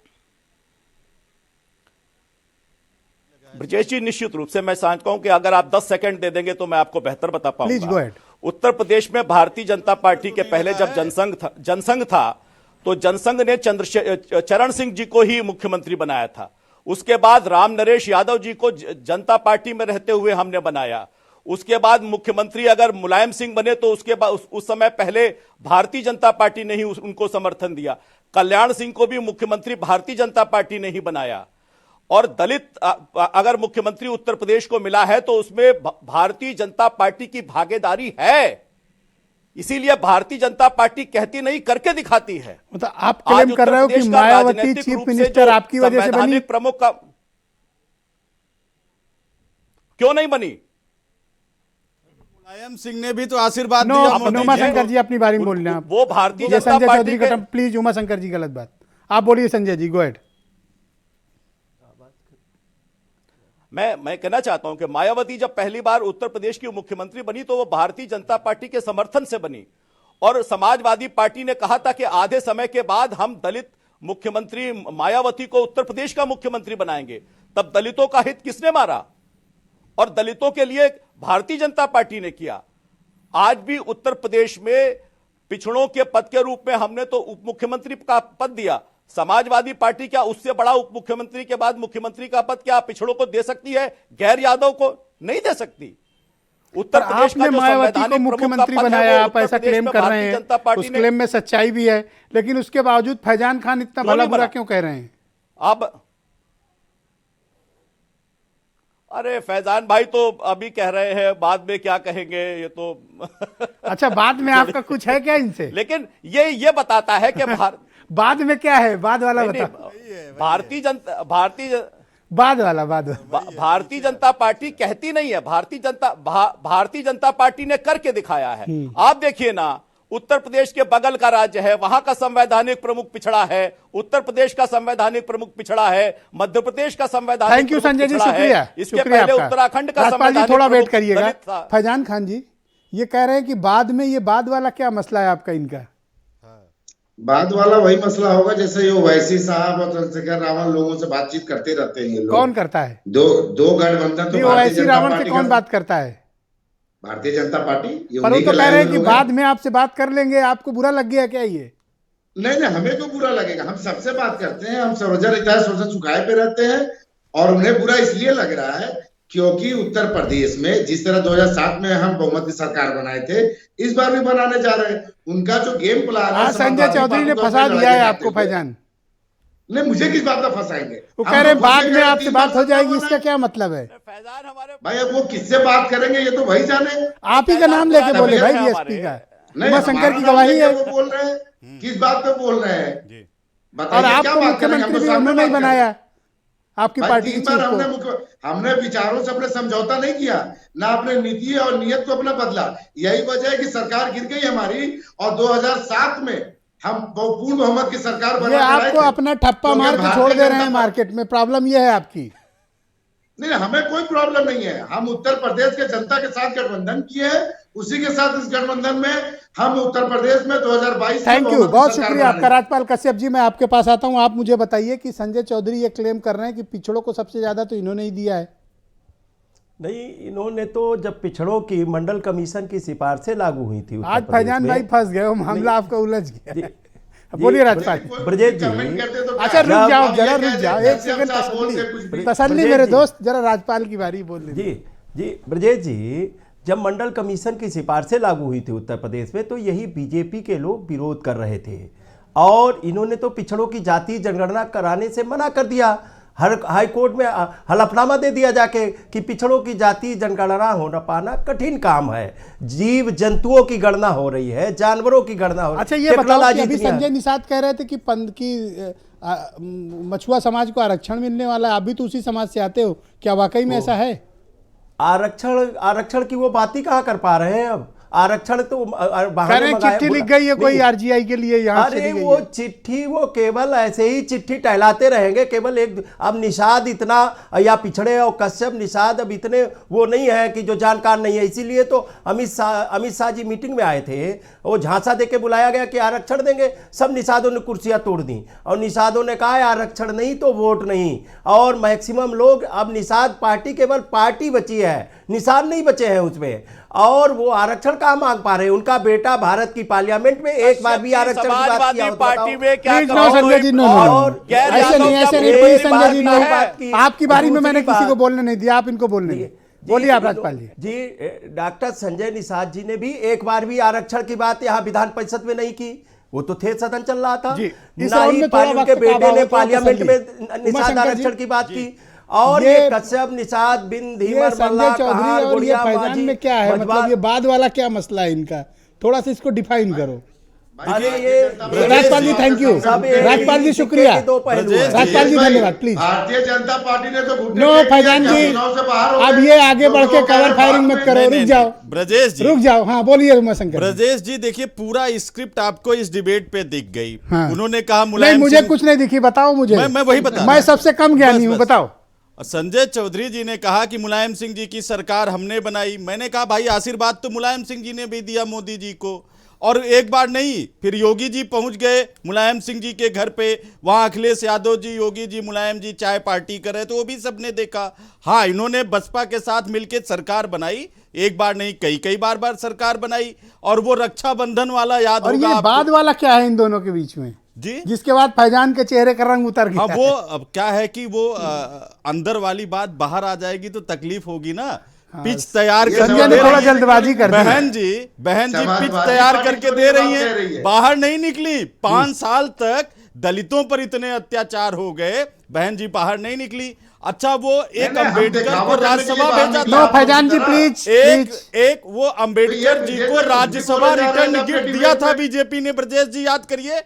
C: ब्रजेश जी, निश्चित रूप से मैं समझता हूं कि अगर आप 10 सेकंड दे देंगे तो मैं आपको बेहतर बता
A: प्लीज गो
C: पाऊंगा।
A: अहेड।
C: उत्तर प्रदेश में भारतीय जनता पार्टी के पहले जब जनसंघ था तो जनसंघ ने चरण सिंह जी को ही मुख्यमंत्री बनाया था। उसके बाद राम नरेश यादव जी को जनता पार्टी में रहते हुए हमने बनाया। उसके बाद मुख्यमंत्री अगर मुलायम सिंह बने तो उसके बाद उस समय पहले भारतीय जनता पार्टी ने ही उनको समर्थन दिया। कल्याण सिंह को भी मुख्यमंत्री भारतीय जनता पार्टी ने ही बनाया। और दलित अगर मुख्यमंत्री उत्तर प्रदेश को मिला है तो उसमें भारतीय जनता पार्टी की भागीदारी है। इसीलिए भारतीय जनता पार्टी कहती नहीं, करके दिखाती है।
A: मतलब आप क्लेम कर रहे हो कि मायावती चीफ मिनिस्टर आपकी वजह से बनी?
C: प्रमुख का क्यों नहीं बनी?
F: मुलायम सिंह ने भी तो आशीर्वाद
A: नो,
F: दिया।
A: उमाशंकर जी अपनी बारी में बोल रहे हैं।
C: वो भारतीय जनता
A: संजय
C: पार्टी
A: चौधरी
C: के
A: का प्लीज, उमाशंकर जी गलत बात। आप बोलिए संजय जी, गो अहेड।
C: मैं कहना चाहता हूं कि मायावती जब पहली बार उत्तर प्रदेश की मुख्यमंत्री बनी तो वो भारतीय जनता पार्टी के समर्थन से बनी। और समाजवादी पार्टी ने कहा था कि आधे समय के बाद हम दलित मुख्यमंत्री मायावती को उत्तर प्रदेश का मुख्यमंत्री बनाएंगे। तब दलितों का हित किसने मारा? और दलितों के लिए भारतीय जनता पार्टी ने किया। आज भी उत्तर प्रदेश में पिछड़ों के पद के रूप में हमने तो उप मुख्यमंत्री का पद दिया। समाजवादी पार्टी क्या उससे बड़ा उप मुख्यमंत्री के बाद मुख्यमंत्री का पद क्या पिछड़ों को दे सकती है? गैर यादव को नहीं दे सकती। उत्तर प्रदेश
A: आपने मायावती को मुख्यमंत्री बनाया, आप ऐसा क्लेम कर रहे हैं, उस क्लेम में सच्चाई भी है, लेकिन उसके बावजूद फैजान खान इतना भला बुरा क्यों कह रहे हैं?
C: अब अरे फैजान भाई तो अभी कह रहे हैं, बाद में क्या कहेंगे ये तो
A: अच्छा, बाद में आपका कुछ है क्या इनसे?
C: लेकिन ये बताता है कि
A: बाद में क्या है, बाद वाला बता। बाद वाला
C: भारतीय जनता पार्टी कहती नहीं है, भारतीय जनता पार्टी ने करके दिखाया है। आप देखिए ना, उत्तर प्रदेश के बगल का राज्य है, वहां का संवैधानिक प्रमुख पिछड़ा है, उत्तर प्रदेश का संवैधानिक प्रमुख पिछड़ा है, मध्य प्रदेश का संवैधानिक
A: थैंक यू संजय जी, शुक्रिया।
C: इसके पहले उत्तराखंड का
A: राजपाल जी थोड़ा वेट करिएगा।
C: दलित था।
A: फैजान खान जी ये कह रहे हैं कि बाद में, ये बाद वाला क्या मसला है आपका इनका?
E: बाद वाला वही मसला होगा जैसे ये ओवैसी साहब और चंद्रशेखर रावण लोगों से बातचीत करते रहते हैं। ये लोग
A: कौन करता है?
E: दो गठबंधन तो भारतीय
A: ओवैसी
E: जनता
A: रावण से
E: पार्टी
A: कौन
E: का,
A: बात करता है?
E: भारतीय जनता पार्टी। ये
A: पर वो
E: उन्हीं
A: तो
E: के
A: कह रहे हैं
E: लाइन
A: कि
E: में
A: बाद में आपसे बात कर लेंगे, आपको बुरा लग गया क्या ये?
E: नहीं, हमें तो बुरा लगेगा, हम सबसे बात करते हैं, हम सर्वजन हिताय सर्वजन सुखाय पे रहते हैं। और उन्हें बुरा इसलिए लग रहा है क्योंकि उत्तर प्रदेश में जिस तरह 2007 में हम बहुमत की सरकार बनाए थे, इस बार भी बनाने जा रहे हैं। उनका जो गेम प्लान है,
A: संजय चौधरी ने फंसा दिया है आपको फैजान।
E: नहीं, मुझे किस बात में फंसाएंगे?
A: वो कह रहे हैं बाद में आपसे बात हो जाएगी, इसका क्या मतलब है?
E: भाई अब वो किससे बात करेंगे ये तो वही जाने।
A: आप ही का नाम लेके बोले भाई, बीएसपी का उमाशंकर की गवाही है।
E: वो बोल रहे हैं, किस बात पे बोल रहे हैं
A: और
E: बताइए, क्या
A: आपको
E: बात करेंगे?
A: मुख्यमंत्री भी उन्होंने ही बनाया आपकी पार्टी की
E: तीन बार
A: चीफ
E: हमने विचारों से अपने समझौता नहीं किया, ना अपने नीति और नियत को अपना बदला। यही वजह है कि सरकार गिर गई हमारी, और 2007 में हम पूर्ण बहुमत की सरकार
A: को। ये
E: बना
A: आपको अपना ठप्पा मार के छोड़ दे रहे हैं मार्केट में, प्रॉब्लम ये है आपकी।
E: नहीं, हमें कोई प्रॉब्लम नहीं है। हम उत्तर प्रदेश के जनता के साथ गठबंधन किए हैं, उसी के साथ इस गठबंधन में हम उत्तर प्रदेश में 2022
A: थैंक यू, बहुत शुक्रिया आपका। राजपाल कश्यप जी, मैं आपके पास आता हूं। आप मुझे बताइए कि संजय चौधरी ये क्लेम कर रहे हैं कि पिछड़ों को सबसे ज्यादा तो इन्होंने ही दिया है।
D: नहीं, इन्होंने तो जब पिछड़ों की मंडल कमीशन की सिफारिशें लागू हुई थी
A: आज फैजान भाई फंस गए हो, मामला आपका उलझ गया। बोलिए राजपाल।
D: ब्रजेश जी,
A: अच्छा रुक जाओ जरा, रुक जाओ एक सेकंड, तसल्ली मेरे दोस्त, जरा राजपाल की बारी बोल लीजिए।
D: जी ब्रजेश जी, जब मंडल कमीशन की सिफारिशें लागू हुई थी उत्तर प्रदेश में, तो यही बीजेपी के लोग विरोध कर रहे थे और इन्होंने तो पिछड़ों की जाति जनगणना कराने से मना कर दिया। हर हाई कोर्ट में हलफनामा दे दिया जाके कि पिछड़ों की जाति जनगणना होना पाना कठिन काम है। जीव जंतुओं की गणना हो रही है, जानवरों की गणना हो रही है।
A: अच्छा ये बताओ कि अभी संजय निषाद कह रहे थे कि मछुआ समाज को आरक्षण मिलने वाला है, आप भी तो उसी समाज से आते हो, क्या वाकई में ऐसा है?
D: आरक्षण की वो बात ही कहाँ कर पा रहे हैं अब? आरक्षण तो
A: चिट्ठी लिख गई है कोई आरजीआई के लिए यहाँ से।
D: अरे वो चिट्ठी, वो केवल ऐसे ही चिट्ठी टहलाते रहेंगे, केवल एक। अब निषाद इतना, या पिछड़े और कश्यप निषाद अब इतने वो नहीं है कि जो जानकार नहीं है। इसीलिए तो अमित शाह जी मीटिंग में आए थे, वो झांसा देके बुलाया गया कि आरक्षण देंगे। सब निषादों ने कुर्सियां तोड़ दी और निषादों ने कहा आरक्षण नहीं तो वोट नहीं। और मैक्सिमम लोग, अब निषाद पार्टी केवल पार्टी बची है, निषाद नहीं बचे हैं उसमें, और वो आरक्षण कहाँ मांग पा रहे हैं? उनका बेटा भारत की पार्लियामेंट में एक बार भी आरक्षण की बात किया
C: पार्टी में क्या
A: संजय जी, नो ऐसे नहीं, संजय जी नो, आपकी बारी में मैंने किसी को बोलने नहीं दिया, आप इनको बोलने दिए। बोलिए आप राजपाल जी।
D: जी, डॉक्टर संजय निषाद जी ने भी एक बार भी आरक्षण की बात यहाँ विधान परिषद में नहीं की। वो तो थे, सदन चल रहा था, ना ही उनके बेटे ने पार्लियामेंट में निषाद आरक्षण की बात की। और ये कश्यप निषाद बिन धीमर
A: संजय चौधरी और ये फैजान में क्या है, मतलब ये बाद वाला क्या मसला है इनका? थोड़ा सा इसको डिफाइन करो।
D: अरे ये
A: राजपाल जी थैंक यू, राजपाल जी शुक्रिया, राजपाल जी धन्यवाद। प्लीज
E: भारतीय जनता पार्टी ने तो
A: नो फैजान जी, अब ये आगे बढ़ के कवर फायरिंग मत करो, रुक जाओ
F: ब्रजेश जी,
A: रुक जाओ। हाँ बोलिए उमाशंकर।
F: ब्रजेश जी देखिए, पूरा स्क्रिप्ट आपको इस डिबेट पे दिख गई। उन्होंने कहा
A: मुलायम, मुझे कुछ नहीं दिखी, बताओ मुझे।
F: मैं वही बता,
A: मैं सबसे कम ज्ञानी हूँ, बताओ।
F: संजय चौधरी जी ने कहा कि मुलायम सिंह जी की सरकार हमने बनाई। मैंने कहा भाई आशीर्वाद तो मुलायम सिंह जी ने भी दिया मोदी जी को, और एक बार नहीं, फिर योगी जी पहुंच गए मुलायम सिंह जी के घर पे, वहां अखिलेश यादव जी, योगी जी, मुलायम जी चाय पार्टी कर रहे, तो वो भी सबने देखा। हाँ, इन्होंने बसपा के साथ मिलकर सरकार बनाई, एक बार नहीं कई बार सरकार बनाई। और वो रक्षाबंधन वाला याद होगा
A: आपको। बाद वाला क्या है इन दोनों के बीच में
F: जी,
A: जिसके बाद फैजान के चेहरे का रंग उतर गया?
F: हाँ, वो अब क्या है कि वो अंदर वाली बात बाहर आ जाएगी तो तकलीफ होगी ना। पिच तैयार
A: करके थोड़ा जल्दबाजी कर
F: बहन जी पिच तैयार करके दे रही हैं, बाहर नहीं निकली। 5 साल तक दलितों पर इतने अत्याचार हो गए, बहन जी बाहर नहीं निकली। अच्छा, वो एक अंबेडकर को राज्यसभा भेजा था।
A: फैजान जी प्लीज,
F: एक वो अंबेडकर जी को राज्यसभा रिटर्न गिफ्ट दिया था बीजेपी ने, ब्रजेश जी याद करिए।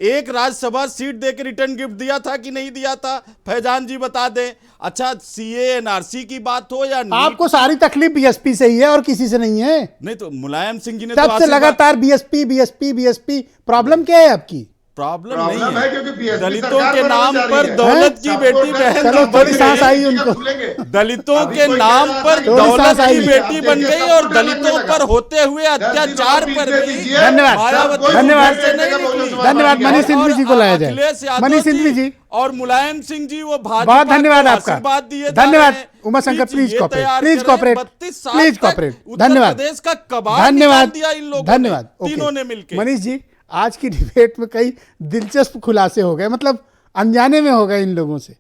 F: एक राज्यसभा सीट देकर रिटर्न गिफ्ट दिया था कि नहीं दिया था? फैजान जी बता दें। अच्छा, सीए एनआरसी की बात हो या
A: आपको सारी तकलीफ बीएसपी से ही है और किसी से नहीं है।
F: नहीं तो मुलायम सिंह जी ने
A: तब से लगातार बीएसपी बीएसपी बीएसपी। प्रॉब्लम क्या है आपकी?
F: प्रॉब्लम
E: प्रॉब्लम
F: नहीं
E: है
F: है।
E: क्योंकि बीएसपी
F: दलितों
E: सरकार
F: के
E: बनाने
F: नाम
E: जा रही
F: पर
E: है।
F: दौलत की
E: सपोर्ट
F: बेटी
E: है।
F: बहन
A: चलो,
F: जो
A: थोड़ी
F: बन
A: सांस
F: गई,
A: आई उनको।
E: खुलेंगे।
F: दलितों
E: अभी
F: के
E: कोई
F: नाम
E: कह रहा
F: पर
E: था कि
A: थोड़ी
F: दौलत
A: सांस
F: की
A: आई।
F: बेटी
E: आप
F: बन
E: देखिए,
F: गई
E: सब
F: और
E: कुछ लगने
F: दलितों
E: लगा।
F: पर होते हुए
E: 10 दिनों
F: अत्याचार
E: का
F: पर
E: बीते
F: भी
E: दीजिए।
A: धन्यवाद।
F: मायावती
E: कोई
A: धन्यवाद।
E: घर से नहीं निकली।
A: धन्यवाद। मनीष सिंघवी जी को लाया जाए।
F: अखिलेश यादव
A: मनीष सिंघवी जी,
F: और मुलायम सिंह जी वो भाजपा
A: बहुत धन्यवाद
F: को
A: आपका।
F: आशीर्वाद दिए जा
A: धन्यवाद।
F: रहे हैं।
A: उमा शंकर, प्लीज
F: ये
A: कॉपरेट,
F: तैयार
A: प्लीज
F: करें।
A: कॉपरेट,
F: 32 साल
A: प्लीज
F: तक
A: कॉपरेट।
F: उत्तर
A: धन्यवाद।
F: प्रदेश का कबाड़
A: धन्यवाद।
F: निकाल दिया इन लोगों
A: धन्यवाद।
F: ने, तीनों ने मिलकर।
A: मनीष जी, आज की डिबेट में कई दिलचस्प खुलासे हो गए, मतलब अनजाने में हो गए इन लोगों से।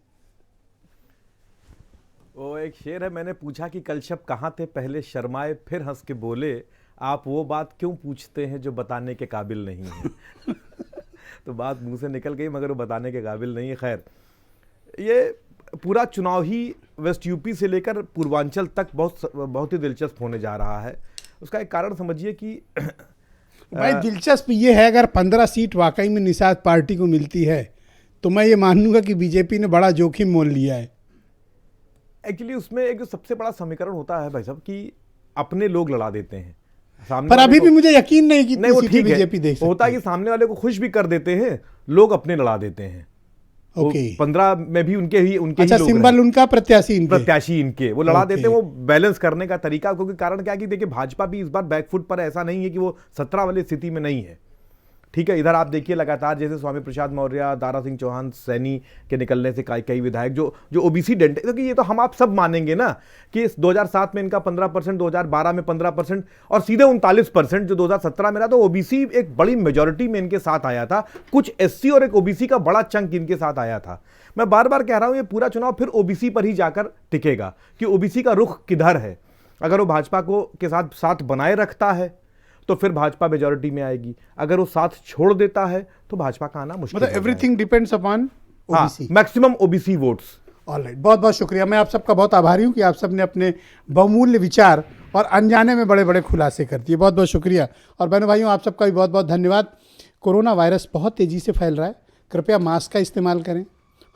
G: वो एक शेर है, मैंने पूछा कि कल शब कहाँ थे, पहले शर्माए फिर हंस के बोले, आप वो बात क्यों पूछते हैं जो बताने के काबिल नहीं है। तो बात मुंह से निकल गई मगर वो बताने के काबिल नहीं है। खैर, ये पूरा चुनाव ही वेस्ट यूपी से लेकर पूर्वांचल तक बहुत ही दिलचस्प होने जा रहा है। उसका एक कारण समझिए कि
A: भाई दिलचस्प ये है, अगर 15 सीट वाकई में निषाद पार्टी को मिलती है तो मैं ये मान लूंगा कि बीजेपी ने बड़ा जोखिम मोल लिया है।
G: एक्चुअली उसमें एक जो सबसे बड़ा समीकरण होता है भाई साहब कि अपने लोग लड़ा देते हैं सामने
A: पर
G: वाले
A: अभी
G: को।
A: भी मुझे यकीन नहीं कि
G: नहीं, वो ठीक
A: बीजेपी
G: है,
A: देख सकती
G: होता है कि सामने वाले को खुश भी कर देते हैं, लोग अपने लड़ा देते हैं।
A: ओके।
G: 15 में भी उनके ही
A: अच्छा,
G: लोग
A: सिंबल
G: रहे।
A: उनका, प्रत्याशी इनके।
G: प्रत्याशी इनके वो लड़ा
A: ओके।
G: देते हैं। वो बैलेंस करने का तरीका, क्योंकि कारण क्या है कि देखिए भाजपा भी इस बार बैकफुट पर, ऐसा नहीं है कि वो 17 वाली स्थिति में नहीं है। ठीक है, इधर आप देखिए लगातार जैसे स्वामी प्रसाद मौर्य, दारा सिंह चौहान, सैनी के निकलने से कई विधायक जो ओबीसी डेंटे, क्योंकि ये तो हम आप सब मानेंगे ना कि 2007 में इनका 15%, 2012 में 15% और सीधे 39% जो 2017 में रहा, तो ओबीसी एक बड़ी मेजोरिटी में इनके साथ आया था। कुछ एससी और एक ओबीसी का बड़ा चंक इनके साथ आया था। मैं बार बार कह रहा हूं, ये पूरा चुनाव फिर ओबीसी पर ही जाकर टिकेगा कि ओबीसी का रुख किधर है। अगर वो भाजपा को के साथ बनाए रखता है तो फिर भाजपा मेजॉरिटी में आएगी, अगर वो साथ छोड़ देता है तो भाजपा का आना मुश्किल
A: मतलब everything depends upon OBC,
G: maximum OBC votes.
A: Alright, बहुत बहुत शुक्रिया। मैं आप सबका बहुत आभारी हूं कि आप सब ने अपने बहुमूल्य विचार और अनजाने में बड़े बड़े खुलासे कर दिए। बहुत बहुत शुक्रिया। और बहनों भाइयों, आप सबका भी बहुत बहुत धन्यवाद। कोरोना वायरस बहुत तेज़ी से फैल रहा है, कृपया मास्क का इस्तेमाल करें,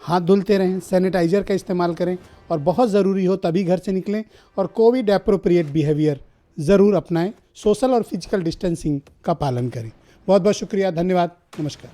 A: हाथ धुलते रहें, सैनिटाइजर का इस्तेमाल करें और बहुत ज़रूरी हो तभी घर से निकलें और कोविड एप्रोप्रिएट बिहेवियर ज़रूर अपनाएं, सोशल और फिजिकल डिस्टेंसिंग का पालन करें। बहुत बहुत शुक्रिया, धन्यवाद, नमस्कार।